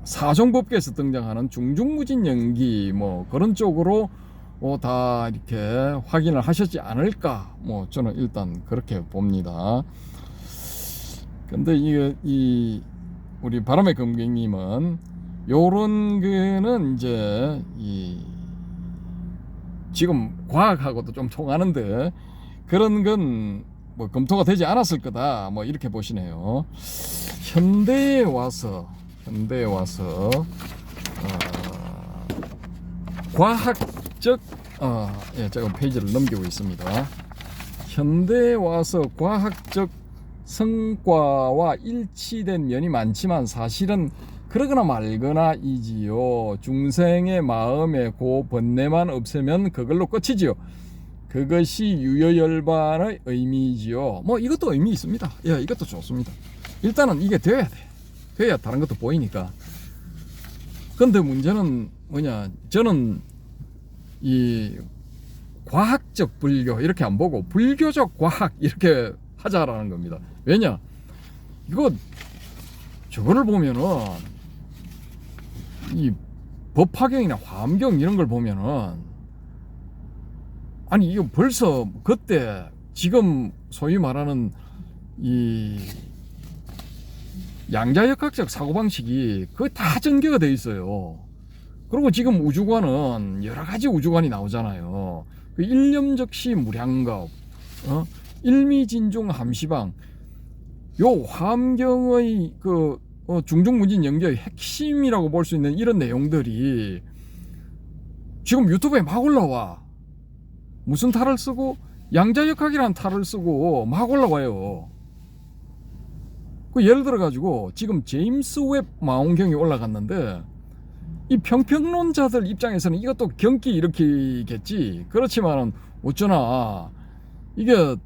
사종법계에서 등장하는 중중무진 연기 그런 쪽으로 다 이렇게 확인을 하셨지 않을까, 저는 일단 그렇게 봅니다. 근데 이 우리 바람의 금객님은 요런 거는 이제 지금 과학하고도 좀 통하는데 그런 건 검토가 되지 않았을 거다, 이렇게 보시네요. 현대에 와서 과학적 제가 페이지를 넘기고 있습니다. 현대에 와서 과학적 성과와 일치된 면이 많지만 사실은 그러거나 말거나 이지요. 중생의 마음에 그 번뇌만 없애면 그걸로 끝이지요. 그것이 유효열반의 의미지요. 이것도 의미 있습니다. 예, 이것도 좋습니다. 일단은 이게 돼야 돼. 돼야 다른 것도 보이니까. 근데 문제는 뭐냐, 저는 이 과학적 불교 이렇게 안 보고 불교적 과학 이렇게 하자라는 겁니다. 왜냐, 저거를 보면은 이 법화경이나 화엄경 이런 걸 보면은 아니 이거 벌써 그때 지금 소위 말하는 이 양자역학적 사고방식이 거의 다 전개가 돼 있어요. 그리고 지금 우주관은 여러 가지 우주관이 나오잖아요. 그 일념적시 무량겁, 일미진중 함시방, 요 화엄경의 그 중중무진 연기의 핵심이라고 볼 수 있는 이런 내용들이 지금 유튜브에 막 올라와. 무슨 탈을 쓰고? 양자역학이라는 탈을 쓰고 막 올라와요. 그 예를 들어 가지고 지금 제임스 웹 망원경이 올라갔는데 이 평평론자들 입장에서는 이것도 경기 일으키겠지. 그렇지만 어쩌나 이게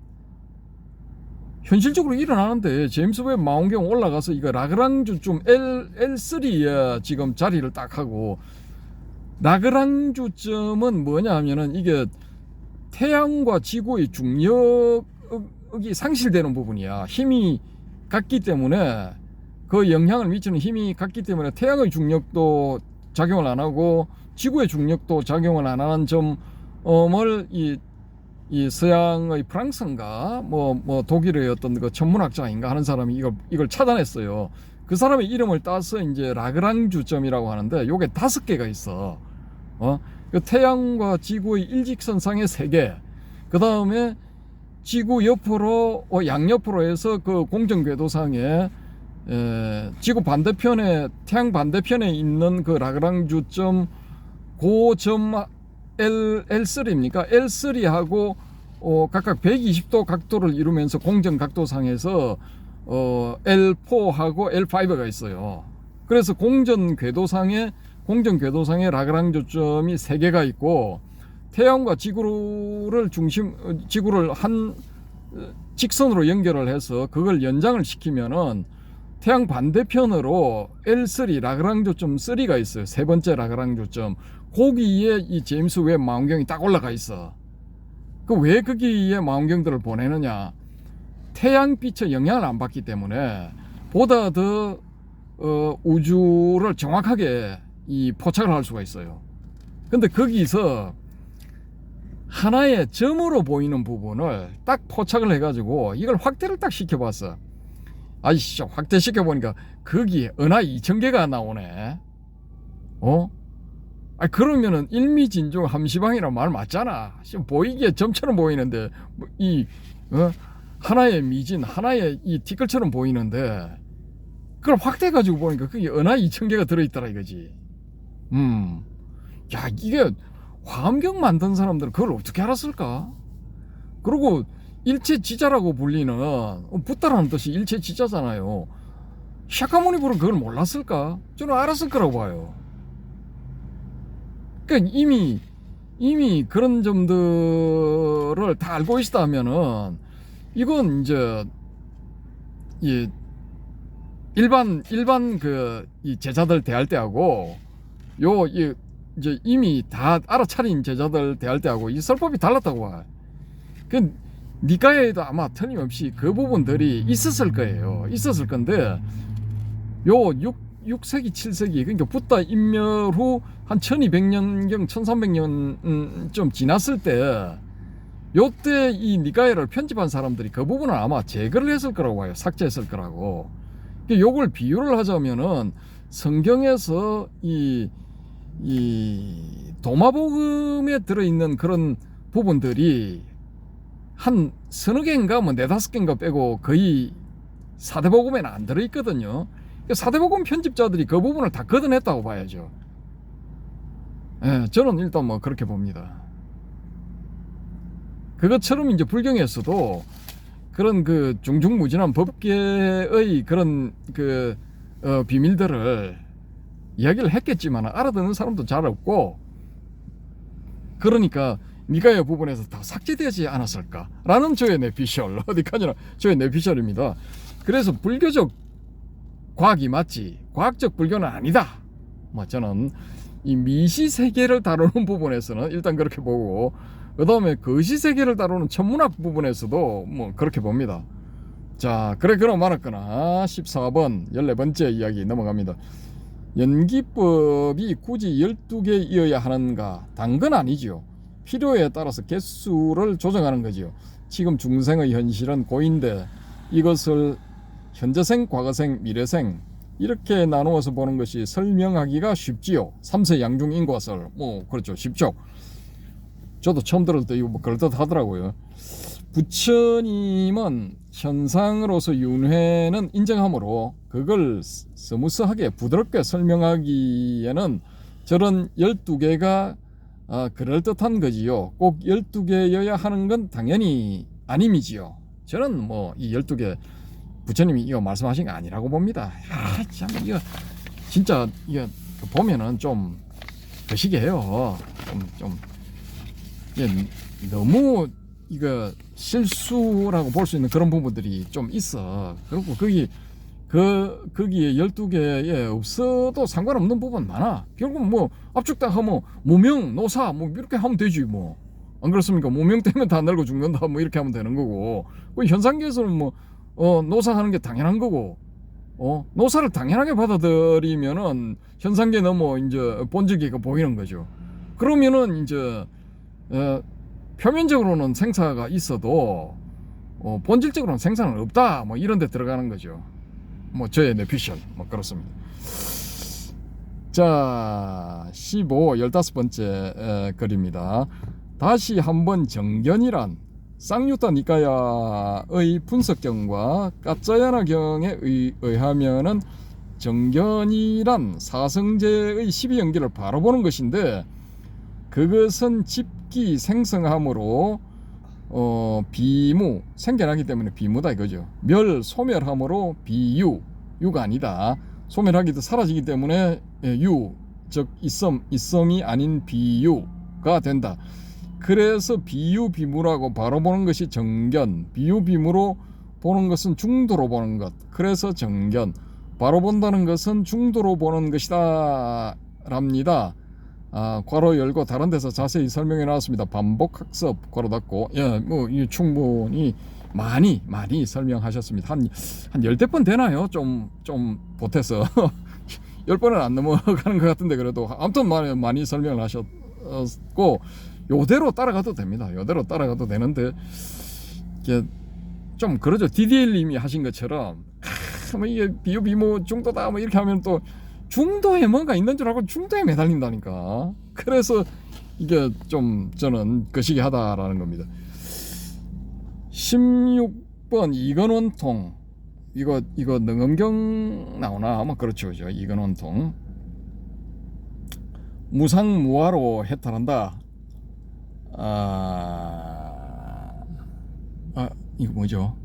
현실적으로 일어나는데 제임스 웹 망원경 올라가서 이거 라그랑주점 L3에 지금 자리를 딱 하고, 라그랑주점은 뭐냐 하면은 이게 태양과 지구의 중력이 상실되는 부분이야. 힘이 같기 때문에, 그 영향을 미치는 힘이 같기 때문에 태양의 중력도 작용을 안 하고 지구의 중력도 작용을 안 하는 점을 이 서양의 프랑스인가 뭐 독일의 어떤 그 천문학자인가 하는 사람이 이걸 찾아냈어요. 그 사람의 이름을 따서 이제 라그랑주점이라고 하는데, 요게 5개가 있어. 그 태양과 지구의 일직선상에 3개, 그 다음에 지구 옆으로 양옆으로 해서 그 공정궤도상에 지구 반대편에, 태양 반대편에 있는 그 라그랑주점, 고점 L3입니까? L3하고 각각 120도 각도를 이루면서 공정각도상에서 L4하고 L5가 있어요. 그래서 공정궤도상에 라그랑주점이 3개가 있고, 태양과 지구를 한 직선으로 연결을 해서 그걸 연장을 시키면은 태양 반대편으로 L3 라그랑주점 3가 있어요. 3번째 라그랑주점. 거기에 이 제임스 웹 망원경이 딱 올라가 있어. 왜 거기에 망원경들을 보내느냐? 태양빛의 영향을 안 받기 때문에 보다 더 우주를 정확하게 포착을 할 수가 있어요. 근데 거기서 하나의 점으로 보이는 부분을 딱 포착을 해가지고 이걸 확대를 딱 시켜봤어. 아이씨, 확대 시켜보니까 거기에 은하 2000개가 나오네. 그러면은 일미진중 함시방이란 말 맞잖아. 지금 보이기에 점처럼 보이는데 하나의 미진, 하나의 이 티끌처럼 보이는데, 그걸 확대해가지고 보니까 그게 은하 2000개가 들어있더라 이거지. 야, 이게 화엄경 만든 사람들은 그걸 어떻게 알았을까? 그리고 일체지자라고 불리는, 붓다라는 뜻이 일체지자잖아요. 샤카무니부는 그걸 몰랐을까? 저는 알았을 거라고 봐요. 그러니까 이미 그런 점들을 다 알고 있다면은, 이건 이제 일반 이 제자들 대할 때하고 이제 이미 다 알아차린 제자들 대할 때하고 이 설법이 달랐다고 봐. 그 니까에도 아마 틀림없이 그 부분들이 있었을 거예요. 있었을 건데, 요 6세기 7세기, 그러니까 붓다 인멸 후 한 1200년경 1300년 좀 지났을 때, 요때 이 니까에를 편집한 사람들이 그 부분을 아마 제거를 했을 거라고 봐요. 삭제했을 거라고. 요걸 비유를 하자면은 성경에서 이 도마복음에 들어있는 그런 부분들이 한 서너 개인가 뭐 4-5개인가 빼고 거의 사대복음에는 안 들어있거든요. 사대복음 편집자들이 그 부분을 다 걷어냈다고 봐야죠. 저는 일단 뭐 그렇게 봅니다. 그것처럼 이제 불경에서도 그런 그 중중무진한 법계의 그런 비밀들을 이야기를 했겠지만 알아듣는 사람도 잘 없고, 그러니까 니까야 부분에서 다 삭제되지 않았을까라는 저의 내피셜, 어디까지나 저의 내피셜입니다. 그래서 불교적 과학이 맞지 과학적 불교는 아니다. 저는 이 미시세계를 다루는 부분에서는 일단 그렇게 보고, 그 다음에 거시세계를 다루는 천문학 부분에서도 뭐 그렇게 봅니다. 자, 그럼 말았거나 14번 14번째 이야기 넘어갑니다. 연기법이 굳이 12개이어야 하는가? 당근 아니지요. 필요에 따라서 개수를 조정하는 거지요. 지금 중생의 현실은 고인데 이것을 현재생, 과거생, 미래생 이렇게 나누어서 보는 것이 설명하기가 쉽지요. 3세 양중 인과설, 그렇죠, 쉽죠. 저도 처음 들을 때 이거 뭐 그럴듯하더라고요. 부처님은 현상으로서 윤회는 인정하므로 그걸 스무스하게 부드럽게 설명하기에는 저런 12개가 그럴듯한 거지요. 꼭 12개여야 하는 건 당연히 아님이지요. 저는 뭐 이 12개 부처님이 이거 말씀하신 게 아니라고 봅니다. 참 이거 진짜 이거 보면은 좀 거시기해요. 좀 너무 이거 실수라고 볼 수 있는 그런 부분들이 좀 있어. 그리고 거기에 12개에 없어도 상관없는 부분 많아. 결국 뭐 압축딱 하면 무명, 노사 뭐 이렇게 하면 되지 뭐. 안 그렇습니까? 무명 때문에 다 늙어 죽는다 뭐 이렇게 하면 되는 거고. 현상계에서는 뭐 노사하는 게 당연한 거고. 노사를 당연하게 받아들이면은 현상계 넘어 이제 본질계가 보이는 거죠. 그러면은 이제 표면적으로는 생사가 있어도 본질적으로는 생사는 없다 뭐 이런 데 들어가는 거죠. 뭐 저의 내피셜 뭐 그렇습니다. 자 15번째 글입니다. 다시 한번 정견이란 쌍유타 니까야의 분석경과 까짜야나경에 의하면은 정견이란 사성제의 12연기를 바로 보는 것인데 그것은 집기 생성함으로 비무 생겨나기 때문에 비무다 이거죠. 멸 소멸함으로 비유 유가 아니다. 소멸하기도 사라지기 때문에 유 즉 있음이 아닌 비유가 된다. 그래서 비유 비무라고 바로 보는 것이 정견, 비유 비무로 보는 것은 중도로 보는 것. 그래서 정견, 바로 본다는 것은 중도로 보는 것이다 랍니다. 괄호 열고 다른 데서 자세히 설명해 놨습니다. 반복 학습 괄호 닫고. 뭐 충분히 많이 설명하셨습니다. 한 10대 번 되나요? 좀 보태서 10번은 안 넘어가는 것 같은데 그래도 아무튼 많이 설명을 하셨고 요대로 따라가도 됩니다. 요대로 따라가도 되는데 이게 좀 그러죠. DDL님이 하신 것처럼 뭐 이게 비유 비무 중도다 뭐 이렇게 하면 또 중도에 뭔가 있는 줄 알고 중도에 매달린다니까. 그래서 이게 좀 저는 거시기하다라는 겁니다. 16번 이건원통 이거 능엄경 나오나 아마 그렇죠. 이건원통 무상무화로 해탈한다. 이거 뭐죠?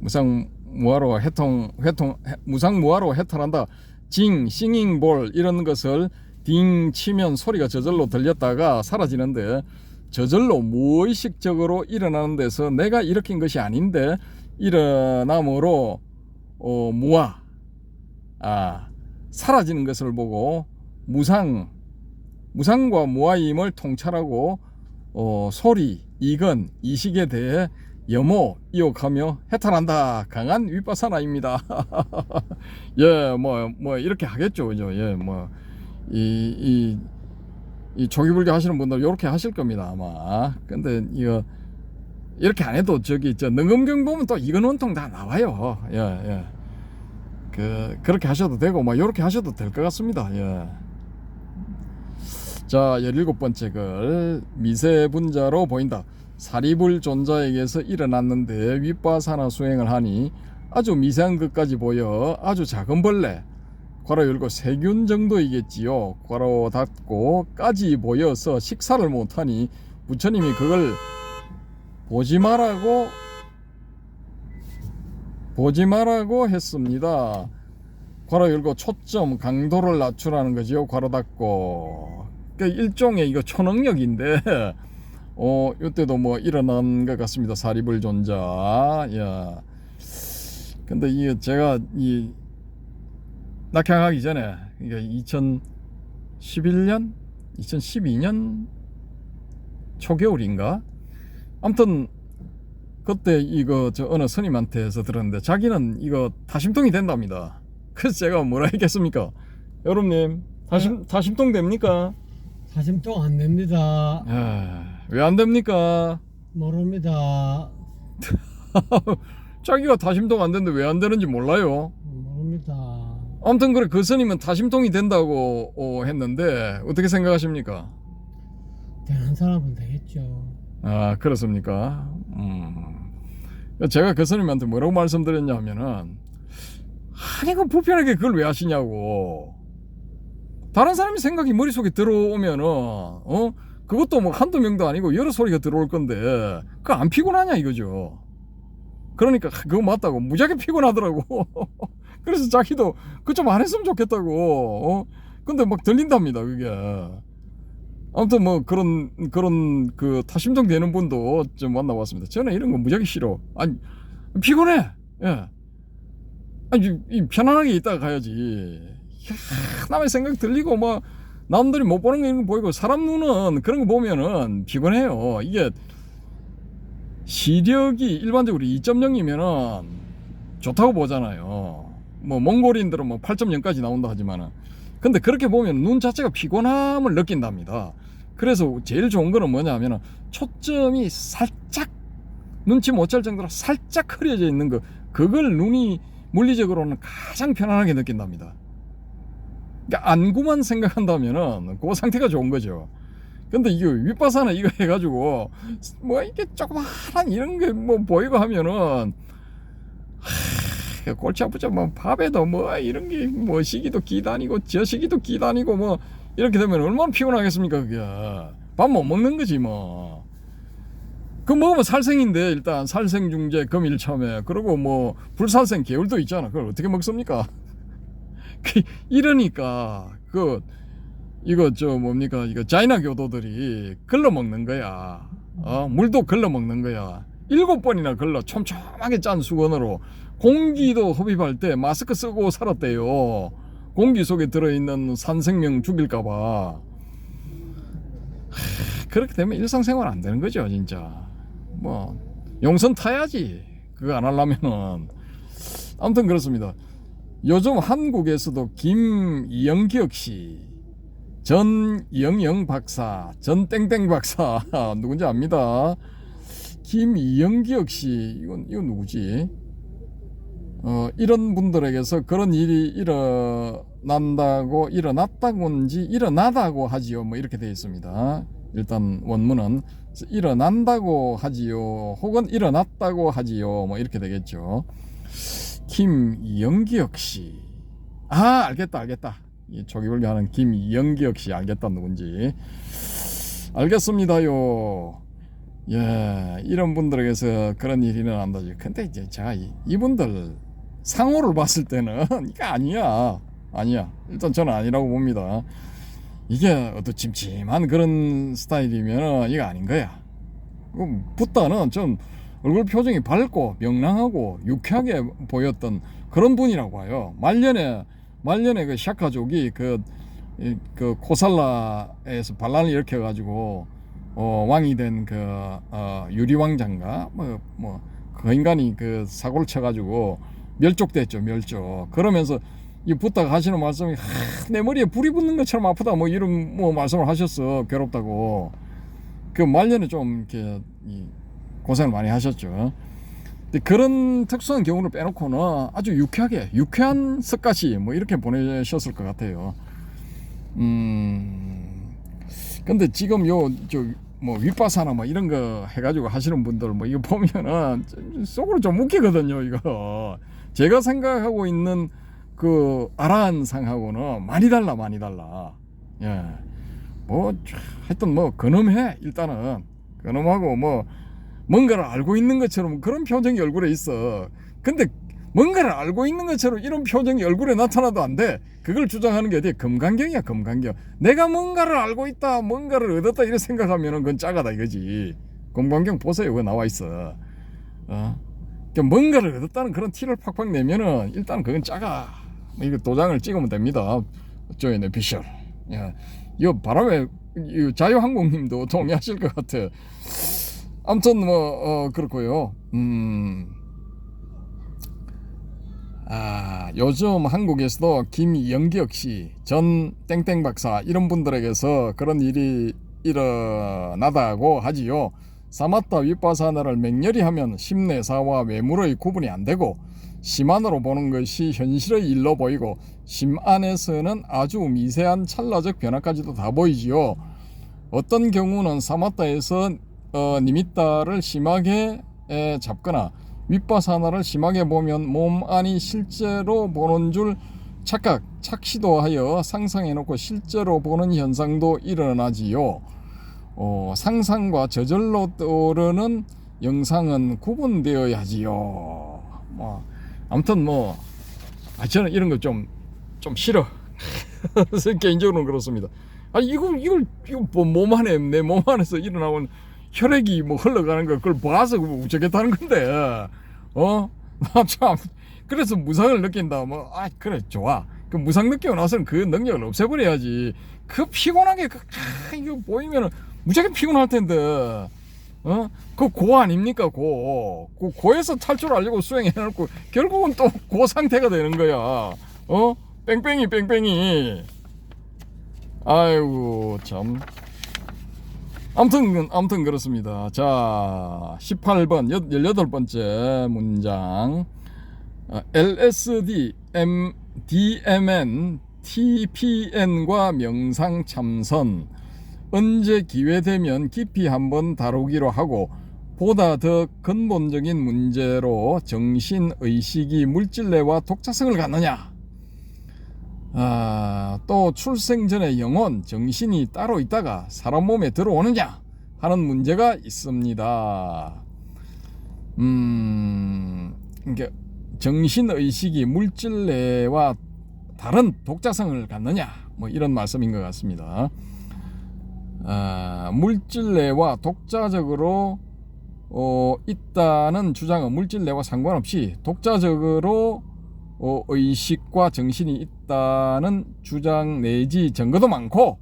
무상무화로 무상무화로 해탈한다. 징, 싱잉볼 이런 것을 딩 치면 소리가 저절로 들렸다가 사라지는데 저절로 무의식적으로 일어나는 데서 내가 일으킨 것이 아닌데 일어남으로 무화 사라지는 것을 보고 무상과 무화임을 통찰하고 소리, 이건, 이식에 대해 염호, 이욕하며 해탈한다. 강한 윗바사나입니다. 예, 뭐 이렇게 하겠죠, 그죠? 예, 뭐 이 조기불교 하시는 분들 이렇게 하실 겁니다, 아마. 근데 이거 이렇게 안 해도 능엄경 보면 또 이건 온통 다 나와요. 예. 그렇게 하셔도 되고 뭐 이렇게 하셔도 될 것 같습니다. 예. 자, 17번째 글 미세분자로 보인다. 사리불 존자에게서 일어났는데 윗바사나 수행을 하니 아주 미세한 것까지 보여 아주 작은 벌레 괄호 열고 세균 정도이겠지요. 괄호 닫고 까지 보여서 식사를 못하니 부처님이 그걸 보지 말라고 했습니다. 괄호 열고 초점 강도를 낮추라는 거지요. 괄호 닫고. 그러니까 일종의 이거 초능력인데 이때도 뭐 일어난 것 같습니다. 사리불 존자. 야. 근데 이게 제가 낙향하기 전에 그러니까 2011년 2012년 초겨울인가 아무튼 그때 이거 어느 스님한테서 들었는데 자기는 이거 다심통이 된답니다. 그래서 제가 뭐라 했겠습니까? 여러분님 다심통 됩니까? 다심통 안 됩니다. 왜 안 됩니까? 모릅니다. 자기가 다심통 안 되는데 왜 안 되는지 몰라요. 모릅니다. 아무튼 그래 그 스님은 다심통이 된다고 했는데 어떻게 생각하십니까? 되는 사람은 되겠죠. 아, 그렇습니까? 제가 그 스님한테 뭐라고 말씀드렸냐면은, 아니, 그 불편하게 그걸 왜 하시냐고. 다른 사람이 생각이 머릿속에 들어오면은, 그것도 뭐 한두 명도 아니고 여러 소리가 들어올 건데, 그거 안 피곤하냐 이거죠. 그러니까, 그거 맞다고. 무지하게 피곤하더라고. 그래서 자기도 그거 좀 안 했으면 좋겠다고. 근데 막 들린답니다, 그게. 아무튼 뭐 그런 그 타심정 되는 분도 좀 만나봤습니다. 저는 이런 거 무지하게 싫어. 아니, 피곤해. 예. 아니, 편안하게 있다가 가야지. 남의 생각 들리고 뭐 남들이 못 보는 거 이런 거 보이고, 사람 눈은 그런 거 보면은 피곤해요. 이게 시력이 일반적으로 2.0이면은 좋다고 보잖아요. 뭐 몽골인들은 뭐 8.0까지 나온다 하지만은, 근데 그렇게 보면 눈 자체가 피곤함을 느낀답니다. 그래서 제일 좋은 거는 뭐냐면은 초점이 살짝, 눈치 못 챌 정도로 살짝 흐려져 있는 거, 그걸 눈이 물리적으로는 가장 편안하게 느낀답니다. 그러니까 안구만 생각한다면은 그 상태가 좋은 거죠. 근데 이게 윗바사나 이거 해가지고 뭐 이게 조그마한 이런 게 뭐 보이고 하면은, 골치 아프죠. 뭐 밥에도 뭐 이런 게 뭐 시기도 기다니고 저 시기도 기다니고 뭐 이렇게 되면 얼마나 피곤하겠습니까. 그게 밥 못 먹는 거지 뭐. 그 먹으면 살생인데, 일단 살생중재 금일첨에, 그리고 뭐 불살생 개울도 있잖아. 그걸 어떻게 먹습니까? 이러니까 이거 저 뭡니까, 이거 자이나 교도들이 걸러 먹는 거야. 물도 걸러 먹는 거야. 7번이나 걸러 촘촘하게 짠 수건으로. 공기도 흡입할 때 마스크 쓰고 살았대요. 공기 속에 들어있는 산생명 죽일까봐. 그렇게 되면 일상생활 안 되는 거죠, 진짜. 뭐 용선 타야지, 그거 안 하려면은. 아무튼 그렇습니다. 요즘 한국에서도 김영기혁 씨, 전 영영 박사, 전 땡땡 박사 누군지 압니다. 김영기혁 씨, 이건 누구지? 이런 분들에게서 그런 일이 일어났다고인지 일어나다고 하지요, 뭐 이렇게 되어 있습니다. 일단 원문은 일어난다고 하지요, 혹은 일어났다고 하지요, 뭐 이렇게 되겠죠. 김영기혁 씨, 알겠다. 이 조기불교하는 김영기혁 씨, 알겠다, 누군지. 알겠습니다요. 예, 이런 분들에게서 그런 일이 일어난다지. 근데 이제 제가 이분들 상호를 봤을 때는 이게 아니야. 일단 저는 아니라고 봅니다. 이게 어두침침한 그런 스타일이면 이거 아닌 거야. 붓다는 좀 얼굴 표정이 밝고 명랑하고 유쾌하게 보였던 그런 분이라고 봐요. 말년에 그 샤카족이 그 코살라에서 반란을 일으켜가지고 왕이 된 유리왕자인가 그 인간이 그 사고를 쳐가지고 멸족됐죠. 그러면서 이 붓다가 하시는 말씀이, 내 머리에 불이 붙는 것처럼 아프다, 뭐 이런 뭐 말씀을 하셨어. 괴롭다고. 그 말년에 좀 이렇게 고생을 많이 하셨죠. 근데 그런 특수한 경우를 빼놓고는 아주 유쾌한 석가시 뭐 이렇게 보내셨을 것 같아요. 근데 지금 뭐 윗바사나 뭐 이런 거 해가지고 하시는 분들 뭐 이거 보면은 속으로 좀 웃기거든요. 이거 제가 생각하고 있는 그 아라한상하고는 많이 달라. 예, 뭐 하여튼 뭐 근엄해. 일단은 근엄하고 뭐 뭔가를 알고 있는 것처럼 그런 표정이 얼굴에 있어. 근데 뭔가를 알고 있는 것처럼 이런 표정이 얼굴에 나타나도 안 돼. 그걸 주장하는 게 어디야? 금강경이야, 금강경. 내가 뭔가를 알고 있다, 뭔가를 얻었다 이렇게 생각하면은 그건 짜가다 이거지. 금강경 보세요, 그거 나와 있어. 뭔가를 얻었다는 그런 티를 팍팍 내면은 일단 그건 짜가. 이거 도장을 찍으면 됩니다. 조인 오피셜. 야, 이거 바람에 자유항공님도 동의하실 것 같아. 아무튼 뭐 그렇고요. 요즘 한국에서도 김영기혁 씨, 전 땡땡 박사 이런 분들에게서 그런 일이 일어나다고 하지요. 사마타 윗바사나를 맹렬히 하면 심내사와 외물의 구분이 안 되고 심 안으로 보는 것이 현실의 일로 보이고 심 안에서는 아주 미세한 찰나적 변화까지도 다 보이지요. 어떤 경우는 사마타에서 니미타를 심하게 잡거나 윗바사나를 심하게 보면 몸 안이 실제로 보는 줄 착시도하여 상상해놓고 실제로 보는 현상도 일어나지요. 상상과 저절로 떠오르는 영상은 구분되어야지요. 뭐 아무튼 저는 이런 거 좀 싫어. 그래서 개인적으로는 그렇습니다. 이걸 몸 안에 내 몸 안에서 일어나온 혈액이 흘러가는 거 그걸 봐서 우쩌겠다는 건데 나 참 그래서 무상을 느낀다. 그래 좋아. 그 무상 느끼고 나서는 그 능력을 없애버려야지. 그 피곤하게 이거 보이면은 무지하게 피곤할 텐데. 그 고 아닙니까 고에서 탈출하려고 수행해놓고 결국은 또 고 상태가 되는 거야. 뺑뺑이 아이고 참. 아무튼 그렇습니다. 자 18번 18번째 문장. LSD, DMN, TPN과 명상 참선 언제 기회되면 깊이 한번 다루기로 하고 보다 더 근본적인 문제로 정신의식이 물질내와 독자성을 갖느냐, 또 출생 전에 영혼, 정신이 따로 있다가 사람 몸에 들어오느냐 하는 문제가 있습니다. 그러니까 정신의식이 물질내와 다른 독자성을 갖느냐 이런 말씀인 것 같습니다. 물질내와 독자적으로 있다는 주장은 물질내와 상관없이 독자적으로 의식과 정신이 있다는 주장 내지 증거도 많고,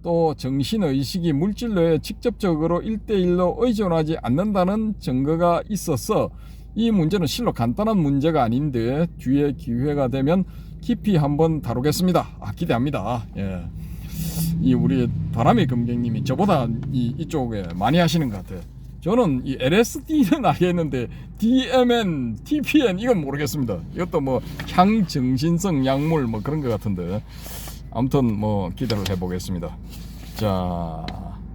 또 정신의식이 물질내에 직접적으로 1대1로 의존하지 않는다는 증거가 있어서 이 문제는 실로 간단한 문제가 아닌데 뒤에 기회가 되면 깊이 한번 다루겠습니다. 기대합니다. 예. 이 우리 바람의 금객님이 저보다 이쪽에 많이 하시는 것 같아요. 저는 이 LSD는 알겠는데 DMN, TPN 이건 모르겠습니다. 이것도 향정신성 약물 그런 것 같은데 아무튼 기대를 해보겠습니다. 자,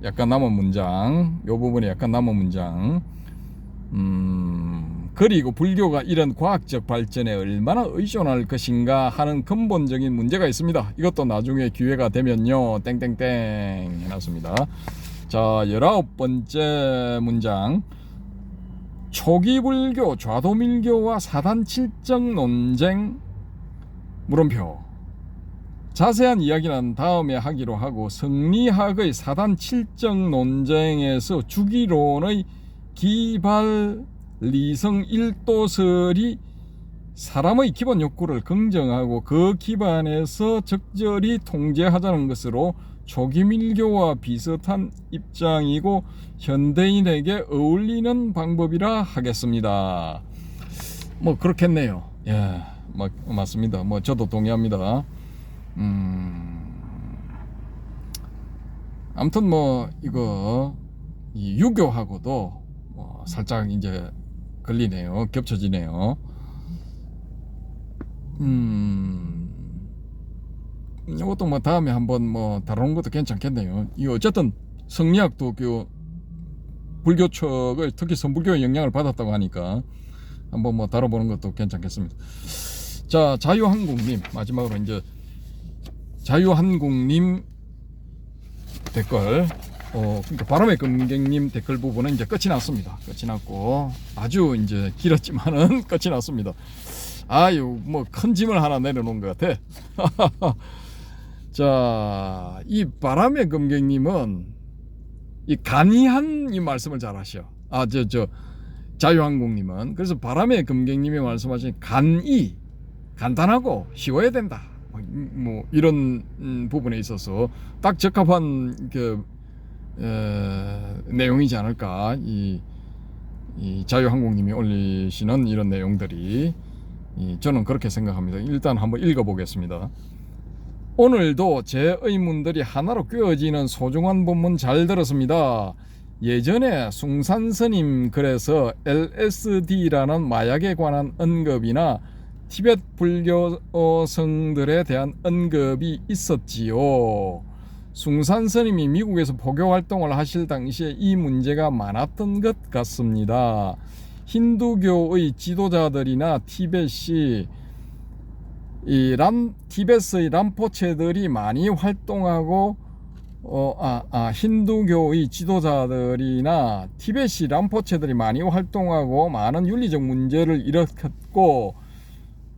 약간 남은 문장, 요 부분에 약간 남은 문장. 그리고 불교가 이런 과학적 발전에 얼마나 의존할 것인가 하는 근본적인 문제가 있습니다. 이것도 나중에 기회가 되면요 땡땡땡 해놨습니다. 자 19번째 문장. 초기 불교 좌도밀교와 사단 칠정 논쟁 물음표. 자세한 이야기는 다음에 하기로 하고, 성리학의 사단 칠정 논쟁에서 주기론의 기발 리성 1도설이 사람의 기본 욕구를 긍정하고 그 기반에서 적절히 통제하자는 것으로 초기밀교와 비슷한 입장이고 현대인에게 어울리는 방법이라 하겠습니다. 그렇겠네요. 예, 맞습니다. 저도 동의합니다. 아무튼 이거 이 유교하고도 살짝 이제 걸리네요. 겹쳐지네요. 이것도 다음에 한번 다루는 것도 괜찮겠네요. 이 어쨌든 성리학도 불교 쪽을 특히 선불교의 영향을 받았다고 하니까 한번 다뤄보는 것도 괜찮겠습니다. 자, 자유한국님 마지막으로 이제 자유한국님 댓글. 그러니까 바람의 금객님 댓글 부분은 이제 끝이 났습니다. 끝이 났고 아주 이제 길었지만은 끝이 났습니다. 큰 짐을 하나 내려놓은 것 같아. 자, 이 바람의 금객님은 이 간이한 이 말씀을 잘 하셔. 자유한국님은 그래서 바람의 금객님이 말씀하신 간단하고 쉬워야 된다. 이런 부분에 있어서 딱 적합한 내용이지 않을까. 이 자유한국님이 올리시는 이런 내용들이 저는 그렇게 생각합니다. 일단 한번 읽어보겠습니다. 오늘도 제 의문들이 하나로 꿰어지는 소중한 본문 잘 들었습니다. 예전에 숭산스님 글에서 LSD라는 마약에 관한 언급이나 티베트 불교 성들에 대한 언급이 있었지요. 숭산 스님이 미국에서 포교 활동을 하실 당시에 이 문제가 많았던 것 같습니다. 힌두교의 지도자들이나 티베트의 람포체들이 많이 활동하고 힌두교의 지도자들이나 티베시 람포체들이 많이 활동하고 많은 윤리적 문제를 일으켰고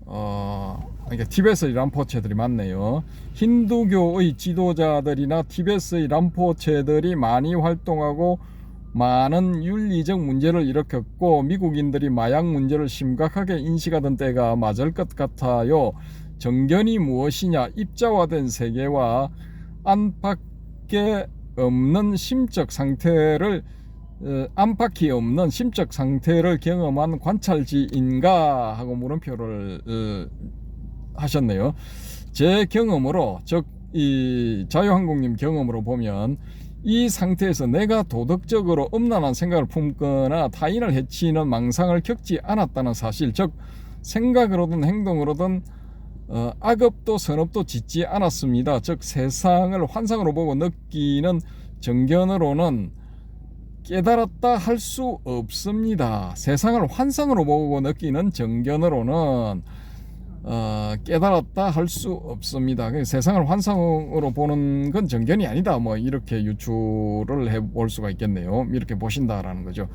그러니까 티베트의 람포체들이 많네요. 힌두교의 지도자들이나 티베트의 람포체들이 많이 활동하고 많은 윤리적 문제를 일으켰고 미국인들이 마약 문제를 심각하게 인식하던 때가 맞을 것 같아요. 정견이 무엇이냐? 입자화된 세계와 안팎이 없는 심적 상태를 경험한 관찰지인가 하고 물음표를 하셨네요. 제 경험으로, 즉 이 자유항공님 경험으로 보면 이 상태에서 내가 도덕적으로 음란한 생각을 품거나 타인을 해치는 망상을 겪지 않았다는 사실, 즉 생각으로든 행동으로든 악업도 선업도 짓지 않았습니다. 즉 세상을 환상으로 보고 느끼는 정견으로는 깨달았다 할 수 없습니다. 세상을 환상으로 보고 느끼는 정견으로는 깨달았다 할 수 없습니다. 세상을 환상으로 보는 건 정견이 아니다, 뭐 이렇게 유추를 해볼 수가 있겠네요. 이렇게 보신다라는 거죠.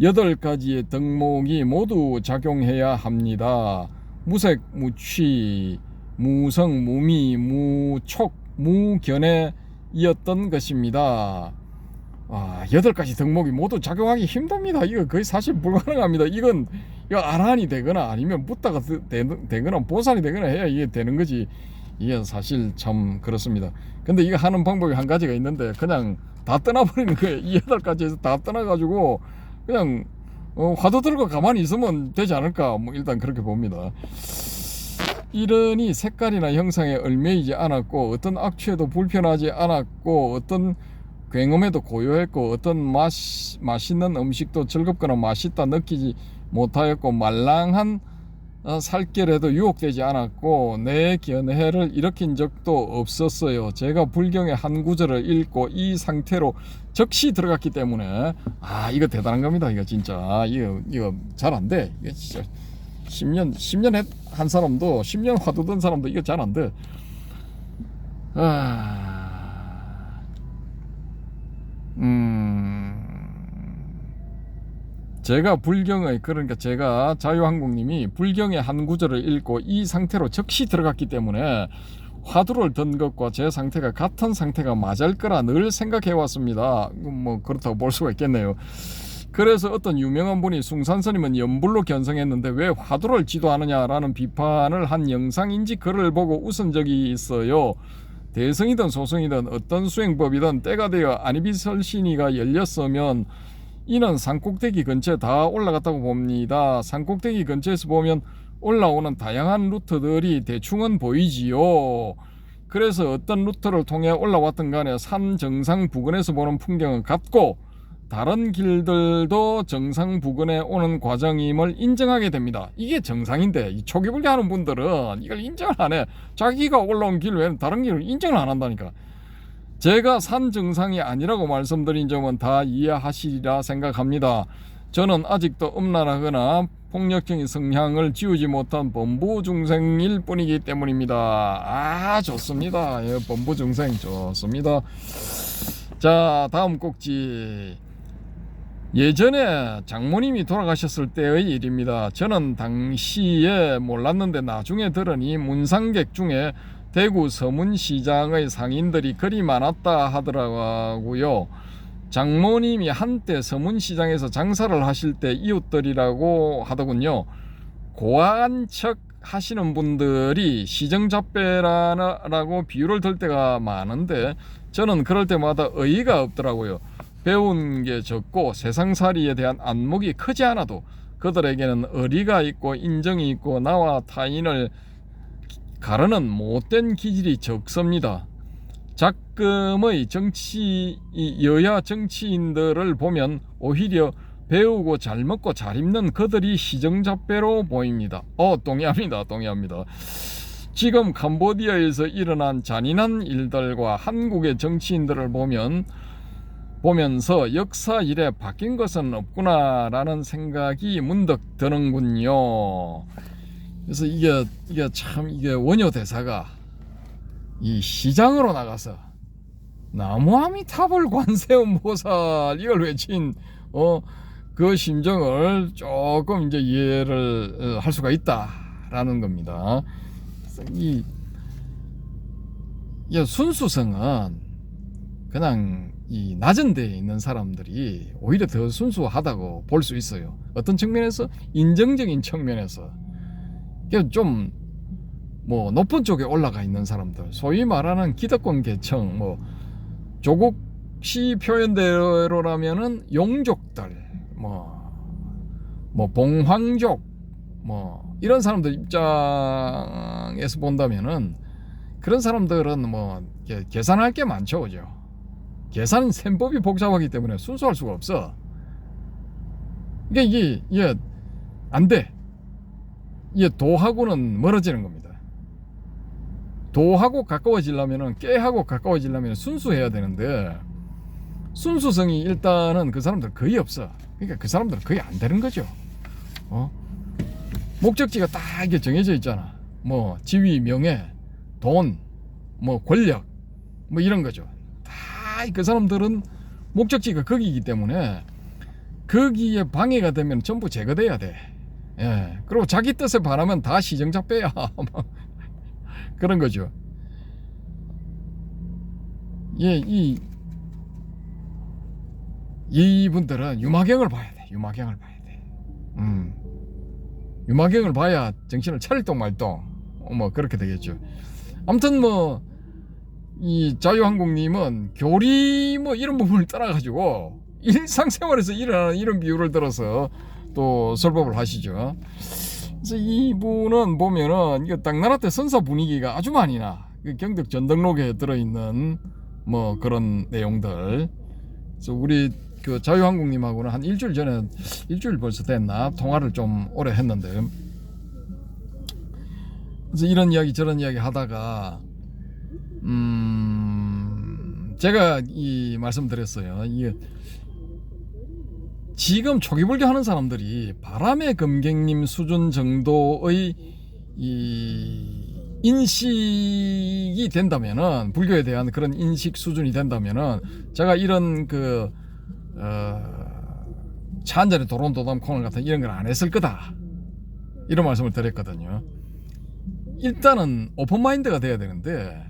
8가지의 덕목이 모두 작용해야 합니다. 무색, 무취, 무성, 무미, 무촉, 무견해이었던 것입니다. 8가지 덕목이 모두 작용하기 힘듭니다. 이거 거의 사실 불가능합니다. 이거 아란이 되거나 아니면 붓다가 되거나 보살이 되거나 해야 이게 되는 거지. 이게 사실 참 그렇습니다. 근데 이거 하는 방법이 한 가지가 있는데 그냥 다 떠나버리는 거예요. 이 8가지에서 다 떠나가지고 그냥 화두 들고 가만히 있으면 되지 않을까, 뭐 일단 그렇게 봅니다. 이러니 색깔이나 형상에 얽매이지 않았고 어떤 악취에도 불편하지 않았고 어떤 굉음에도 고요했고 어떤 맛있는 음식도 즐겁거나 맛있다 느끼지 못하였고 말랑한 살결에도 유혹되지 않았고 내 견해를 일으킨 적도 없었어요. 제가 불경의 한 구절을 읽고 이 상태로 즉시 들어갔기 때문에 이거 대단한 겁니다. 이거 진짜 이거 잘 안 돼. 이거 진짜 10년 한 사람도 10년 화두 든 사람도 이거 잘 안 돼. 제가 불경의, 그러니까 제가 자유항공님이 불경의 한 구절을 읽고 이 상태로 즉시 들어갔기 때문에 화두를 든 것과 제 상태가 같은 상태가 맞을 거라 늘 생각해 왔습니다. 뭐 그렇다고 볼 수가 있겠네요. 그래서 어떤 유명한 분이 숭산스님은 연불로 견성했는데 왜 화두를 지도하느냐라는 비판을 한 영상인지 글을 보고 웃은 적이 있어요. 대성이든 소성이든 어떤 수행법이든 때가 되어 아니비설신이가 열렸으면 이는 산꼭대기 근처에 다 올라갔다고 봅니다. 산꼭대기 근처에서 보면 올라오는 다양한 루트들이 대충은 보이지요. 그래서 어떤 루트를 통해 올라왔든 간에 산 정상 부근에서 보는 풍경은 같고 다른 길들도 정상 부근에 오는 과정임을 인정하게 됩니다. 이게 정상인데 이 초기불교 하는 분들은 이걸 인정을 안 해. 자기가 올라온 길 외에는 다른 길을 인정을 안 한다니까. 제가 산 정상이 아니라고 말씀드린 점은 다 이해하시리라 생각합니다. 저는 아직도 음란하거나 폭력적인 성향을 지우지 못한 범부중생일 뿐이기 때문입니다. 좋습니다. 범부중생 좋습니다. 자, 다음 꼭지. 예전에 장모님이 돌아가셨을 때의 일입니다. 저는 당시에 몰랐는데 나중에 들으니 문상객 중에 대구 서문시장의 상인들이 그리 많았다 하더라고요. 장모님이 한때 서문시장에서 장사를 하실 때 이웃들이라고 하더군요. 고아한 척 하시는 분들이 시정잡배라고 비유를 들 때가 많은데 저는 그럴 때마다 어이가 없더라고요. 배운 게 적고 세상살이에 대한 안목이 크지 않아도 그들에게는 어리가 있고 인정이 있고 나와 타인을 가르는 못된 기질이 적습니다. 작금의 여야 정치인들을 보면 오히려 배우고 잘 먹고 잘 입는 그들이 시정잡배로 보입니다. 동의합니다. 지금 캄보디아에서 일어난 잔인한 일들과 한국의 정치인들을 보면서 역사 이래 바뀐 것은 없구나라는 생각이 문득 드는군요. 그래서 이게 참 원효 대사가 이 시장으로 나가서 나무아미타불 관세음보살 이걸 외친 그 심정을 조금 이제 이해를 할 수가 있다라는 겁니다. 이 순수성은 그냥 이 낮은 데에 있는 사람들이 오히려 더 순수하다고 볼 수 있어요. 어떤 측면에서 인정적인 측면에서 좀 뭐 높은 쪽에 올라가 있는 사람들, 소위 말하는 기득권 계층, 뭐 조국시 표현대로라면은 용족들, 뭐 봉황족, 뭐 이런 사람들 입장에서 본다면은 그런 사람들은 뭐 계산할 게 많죠, 그죠? 계산 셈법이 복잡하기 때문에 순수할 수가 없어. 이게 안 돼. 이게 도하고는 멀어지는 겁니다. 도하고 가까워지려면은 깨하고 가까워지려면 순수해야 되는데 순수성이 일단은 그 사람들 거의 없어. 그러니까 그 사람들은 거의 안 되는 거죠. 목적지가 딱 이게 정해져 있잖아. 뭐 지위, 명예, 돈, 뭐 권력, 뭐 이런 거죠. 다 그 사람들은 목적지가 거기이기 때문에 거기에 방해가 되면 전부 제거돼야 돼. 예. 그리고 자기 뜻에 반하면 다 시정잡배야. 그런 거죠. 예, 이분들은 유마경을 봐야 돼. 유마경을 봐야 돼. 유마경을 봐야 정신을 차릴 똥 말똥 뭐 그렇게 되겠죠. 아무튼 뭐 이 자유한국님은 교리 뭐 이런 부분을 떠나가지고 일상생활에서 일어나는 이런 비유를 들어서 또 설법을 하시죠. 그래서 이분은 보면은 이거 당나라 때 선사 분위기가 아주 많이 나. 경덕 전등록에 들어있는 뭐 그런 내용들. 그래서 우리 그 자유한국님하고는 한 일주일 벌써 됐나 통화를 좀 오래 했는데, 그래서 이런 이야기 저런 이야기 하다가 제가 이 말씀드렸어요. 이게 지금 초기불교 하는 사람들이 바람의 금객님 수준 정도의 이 인식이 된다면은, 불교에 대한 그런 인식 수준이 된다면은 제가 이런 차 한 잔에 도론도담 코너 같은 이런 걸 안 했을 거다, 이런 말씀을 드렸거든요. 일단은 오픈마인드가 돼야 되는데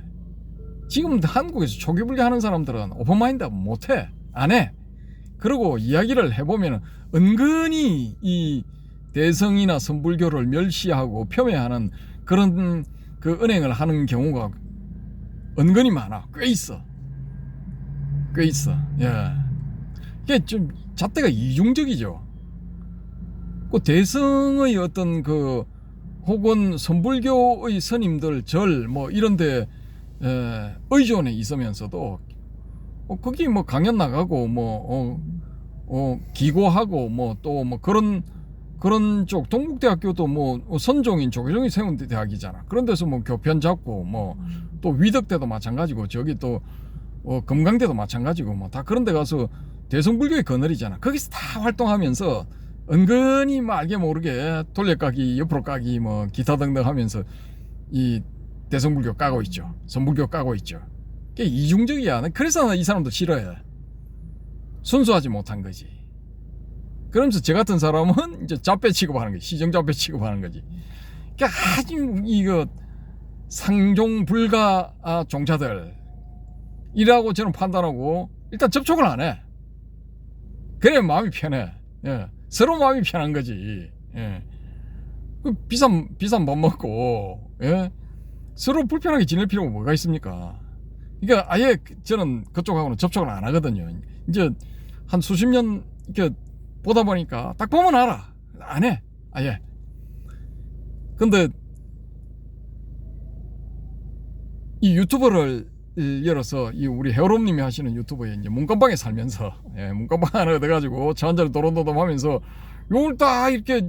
지금 한국에서 초기불교 하는 사람들은 오픈마인드 못해, 안 해. 그리고 이야기를 해보면 은근히 이 대성이나 선불교를 멸시하고 폄훼하는 그런 그 은행을 하는 경우가 은근히 많아. 꽤 있어. 예. 이게 좀 잣대가 이중적이죠. 그 대성의 어떤 혹은 선불교의 스님들 절 뭐 이런데 의존에 있으면서도 거기 뭐 강연 나가고 기고하고 뭐 또 뭐 그런 쪽 동국대학교도 뭐 선종인 조계종이 세운 대학이잖아. 그런 데서 뭐 교편 잡고 뭐 또 위덕대도 마찬가지고 저기 또 금강대도 마찬가지고 뭐 다 그런 데 가서 대성불교의 거늘이잖아. 거기서 다 활동하면서 은근히 뭐 알게 모르게 돌려까기, 옆으로 까기, 뭐 기타 등등 하면서 이 대성불교 까고 있죠. 선불교 까고 있죠. 그게 이중적이야. 그래서 이 사람도 싫어해. 순수하지 못한 거지. 그러면서 저 같은 사람은 이제 잡배 취급하는 거지. 시정잡배 취급하는 거지. 그러니까 아주 이거 상종 불가 종자들이라고 저는 판단하고 일단 접촉을 안 해. 그래 마음이 편해. 예. 서로 마음이 편한 거지. 예. 비싼 밥 먹고, 예. 서로 불편하게 지낼 필요가 뭐가 있습니까? 그러니까 아예 저는 그쪽하고는 접촉을 안 하거든요. 이제 한 수십 년 이렇게 보다 보니까 딱 보면 알아. 안 해. 아예. 근데 이 유튜버를 열어서 이 우리 헤어롬님이 하시는 유튜브에 이제 문간방에 살면서, 예, 문간방 하나 얻어가지고 차 한잔 도론도돔 하면서 요걸 딱 이렇게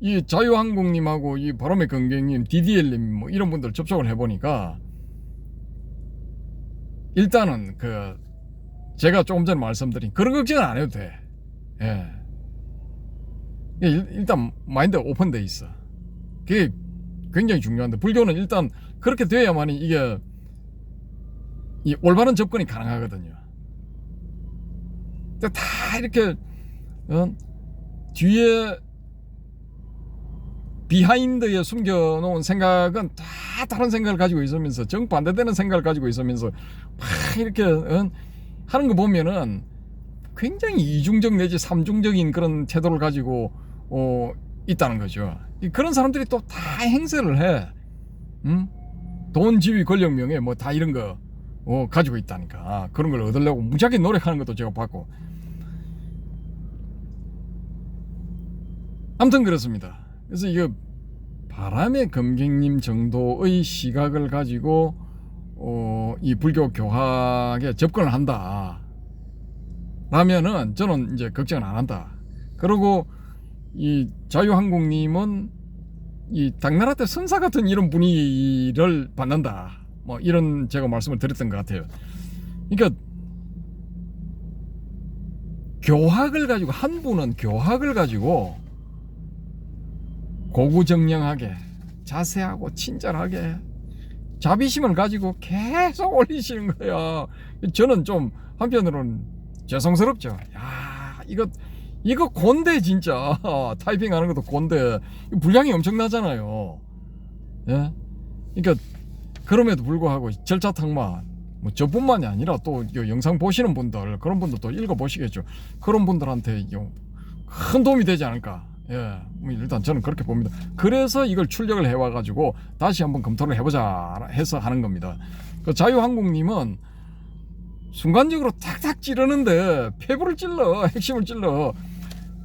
이 자유한국님하고 이 바람의 건경님, DDL님 뭐 이런 분들 접촉을 해보니까 일단은 그 제가 조금 전에 말씀드린 그런 걱정은 안 해도 돼. 예. 일단 마인드 오픈돼 있어. 그게 굉장히 중요한데 불교는 일단 그렇게 돼야만이 이게 이 올바른 접근이 가능하거든요. 근데 다 이렇게 뒤에 비하인드에 숨겨놓은 생각은 다 다른 생각을 가지고 있으면서 정반대되는 생각을 가지고 있으면서 막 이렇게 하는 거 보면은 굉장히 이중적 내지 삼중적인 그런 태도를 가지고 있다는 거죠. 그런 사람들이 또 다 행세를 해. 돈, 지위, 권력, 명예 뭐 다 이런 거 가지고 있다니까. 그런 걸 얻으려고 무지하게 노력하는 것도 제가 봤고. 아무튼 그렇습니다. 그래서 이거 바람의 검객님 정도의 시각을 가지고 이 불교 교학에 접근을 한다 라면은 저는 이제 걱정은 안 한다. 그리고 이 자유한국님은 이 당나라 때 선사 같은 이런 분위기를 받는다. 뭐 이런 제가 말씀을 드렸던 것 같아요. 그러니까 교학을 가지고 한 분은 교학을 가지고 고구정령하게 자세하고 친절하게 자비심을 가지고 계속 올리시는 거야. 저는 좀 한편으로는 죄송스럽죠. 야, 이거 곤대 진짜. 타이핑하는 것도 곤대. 분량이 엄청나잖아요. 예? 그러니까 그럼에도 불구하고 절차탕만 뭐 저뿐만이 아니라 또 영상 보시는 분들 그런 분들도 읽어보시겠죠. 그런 분들한테 큰 도움이 되지 않을까. 예, 일단 저는 그렇게 봅니다. 그래서 이걸 출력을 해와가지고 다시 한번 검토를 해보자 해서 하는 겁니다. 그 자유한국님은 순간적으로 탁탁 찌르는데 폐부를 찔러, 핵심을 찔러.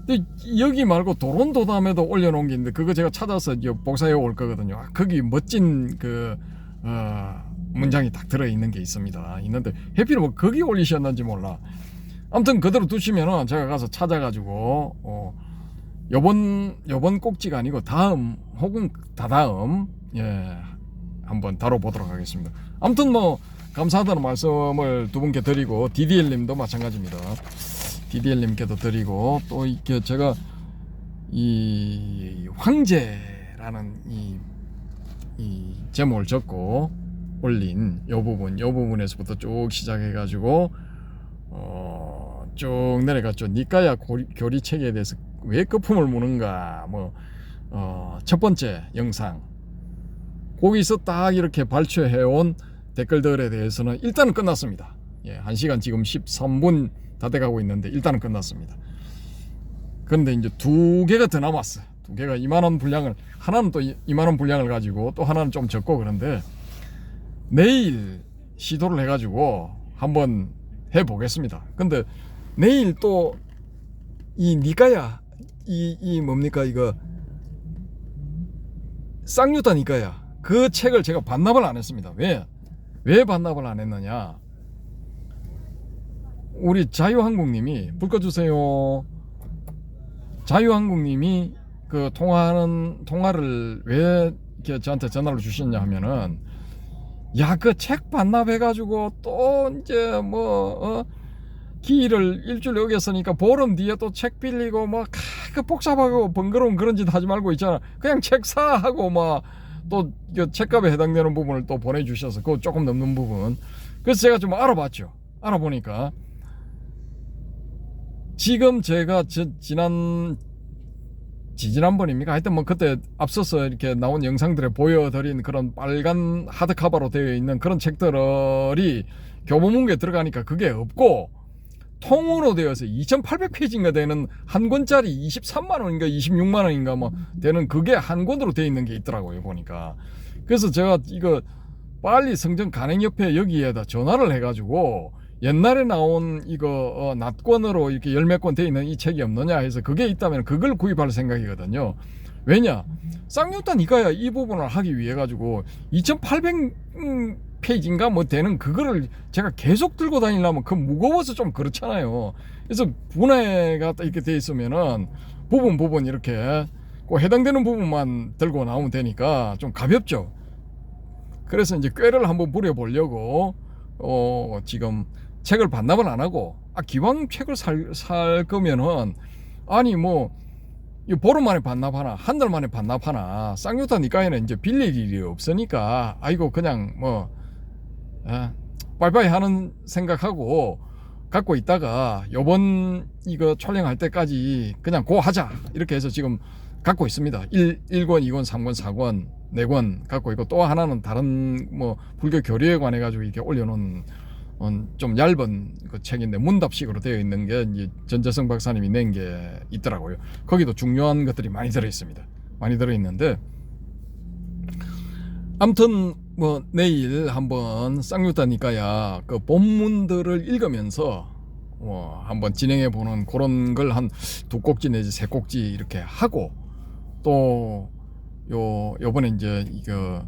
근데 여기 말고 도론도담에도 올려놓은 게 있는데 그거 제가 찾아서 복사해 올 거거든요. 거기 멋진 문장이 딱 들어있는 게 있습니다. 있는데 해필 뭐 거기 올리셨는지 몰라. 아무튼 그대로 두시면은 제가 가서 찾아가지고 요번 꼭지가 아니고 다음 혹은 다다음 한번 다뤄보도록 하겠습니다. 아무튼 뭐 감사하다는 말씀을 두 분께 드리고 DDL님도 마찬가지입니다. DDL님께도 드리고 또 이렇게 제가 이 황제라는 이 제목을 적고 올린 요 부분에서부터 쭉 시작해가지고 쭉 내려갔죠. 니까야 교리 체계에 대해서 왜 거품을 무는가 첫 번째 영상 거기서 딱 이렇게 발췌해온 댓글들에 대해서는 일단은 끝났습니다. 1시간 지금 13분 다 돼가고 있는데 일단은 끝났습니다. 그런데 이제 두 개가 더 남았어요. 두 개가 2만원 분량을 하나는 또 2만원 분량을 가지고 또 하나는 좀 적고 그런데 내일 시도를 해가지고 한번 해보겠습니다. 근데 내일 또 이 니까야 이 뭡니까 이거 쌍유타 니까야 그 책을 제가 반납을 안 했습니다. 왜 반납을 안 했느냐? 우리 자유한국님이 불 꺼주세요. 자유한국님이 그 통화를 왜 이렇게 저한테 전화를 주셨냐 하면은 그 책 반납해가지고 또 이제 기일을 일주일 어겼으니까 보름 뒤에 또 책 빌리고 그 복잡하고 번거로운 그런 짓 하지 말고 있잖아. 그냥 책 사 하고 또 책값에 해당되는 부분을 또 보내주셔서 그거 조금 넘는 부분. 그래서 제가 좀 알아봤죠. 알아보니까 지금 제가 지지난번입니까? 하여튼 그때 앞서서 이렇게 나온 영상들에 보여드린 그런 빨간 하드카바로 되어 있는 그런 책들이 교보문고에 들어가니까 그게 없고 통으로 되어서 2800페이지인가 되는 한 권짜리 23만원인가 26만원인가 되는 그게 한 권으로 되어 있는 게 있더라고요 보니까. 그래서 제가 이거 빨리 성정 간행협회 여기에다 전화를 해가지고 옛날에 나온 이거 낫권으로 이렇게 열몇 권 되어 있는 이 책이 없느냐 해서 그게 있다면 그걸 구입할 생각이거든요. 왜냐? 쌍유타 니까야 이 부분을 하기 위해 가지고 2800페이지인가 되는 그거를 제가 계속 들고 다니려면 그 무거워서 좀 그렇잖아요. 그래서 분해가 이렇게 돼 있으면은 부분 이렇게 그 해당되는 부분만 들고 나오면 되니까 좀 가볍죠. 그래서 이제 꾀를 한번 부려보려고 지금 책을 반납은 안 하고 기왕 책을 살 거면은 아니 뭐 이 보름 만에 반납하나 한 달 만에 반납하나 쌍요타 니까에는 이제 빌릴 일이 없으니까 아이고 그냥 뭐 빠이빠이 하는 생각하고 갖고 있다가 요번 이거 촬영할 때까지 그냥 고 하자 이렇게 해서 지금 갖고 있습니다. 1권, 2권, 3권, 4권, 4권 갖고 있고 또 하나는 다른 뭐 불교 교리에 관해 가지고 이렇게 올려놓은 좀 얇은 그 책인데 문답식으로 되어 있는 게 이제 전재성 박사님이 낸 게 있더라고요. 거기도 중요한 것들이 많이 들어 있습니다. 많이 들어 있는데 아무튼 뭐 내일 한번 쌍유타니까야 그 본문들을 읽으면서 한번 진행해 보는 그런 걸 한 2꼭지 내지 3꼭지 이렇게 하고 또 요번에 이제 이거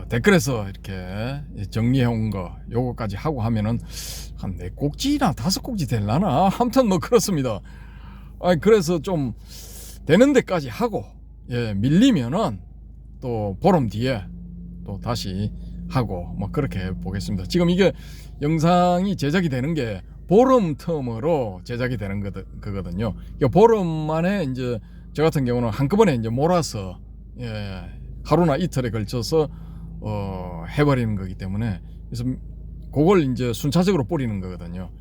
댓글에서 이렇게 정리해 온 거 요거까지 하고 하면은 한 4꼭지나 5꼭지 될라나 아무튼 뭐 그렇습니다. 그래서 좀 되는 데까지 하고 밀리면은 또 보름 뒤에 또 다시 하고 뭐 그렇게 보겠습니다. 지금 이게 영상이 제작이 되는 게 보름 텀으로 제작이 되는 거거든요. 보름 만에 이제 저 같은 경우는 한꺼번에 이제 몰아서 하루나 이틀에 걸쳐서 해버리는 거기 때문에 그래서 그걸 이제 순차적으로 뿌리는 거거든요.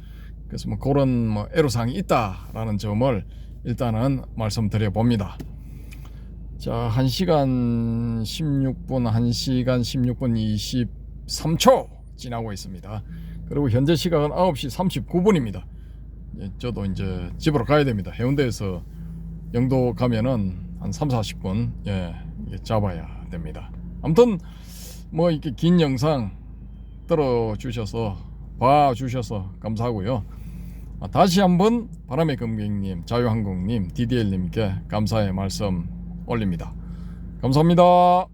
그래서 뭐 그런 뭐 애로사항이 있다라는 점을 일단은 말씀드려 봅니다. 자, 1시간 16분, 1시간 16분 23초 지나고 있습니다. 그리고 현재 시각은 9시 39분입니다. 저도 이제 집으로 가야 됩니다. 해운대에서 영도 가면은 한 3-40분 잡아야 됩니다. 아무튼 뭐 이렇게 긴 영상 들어주셔서 봐주셔서 감사하고요. 다시 한번 바람의 금객님, 자유한국님, DDL님께 감사의 말씀 올립니다. 감사합니다.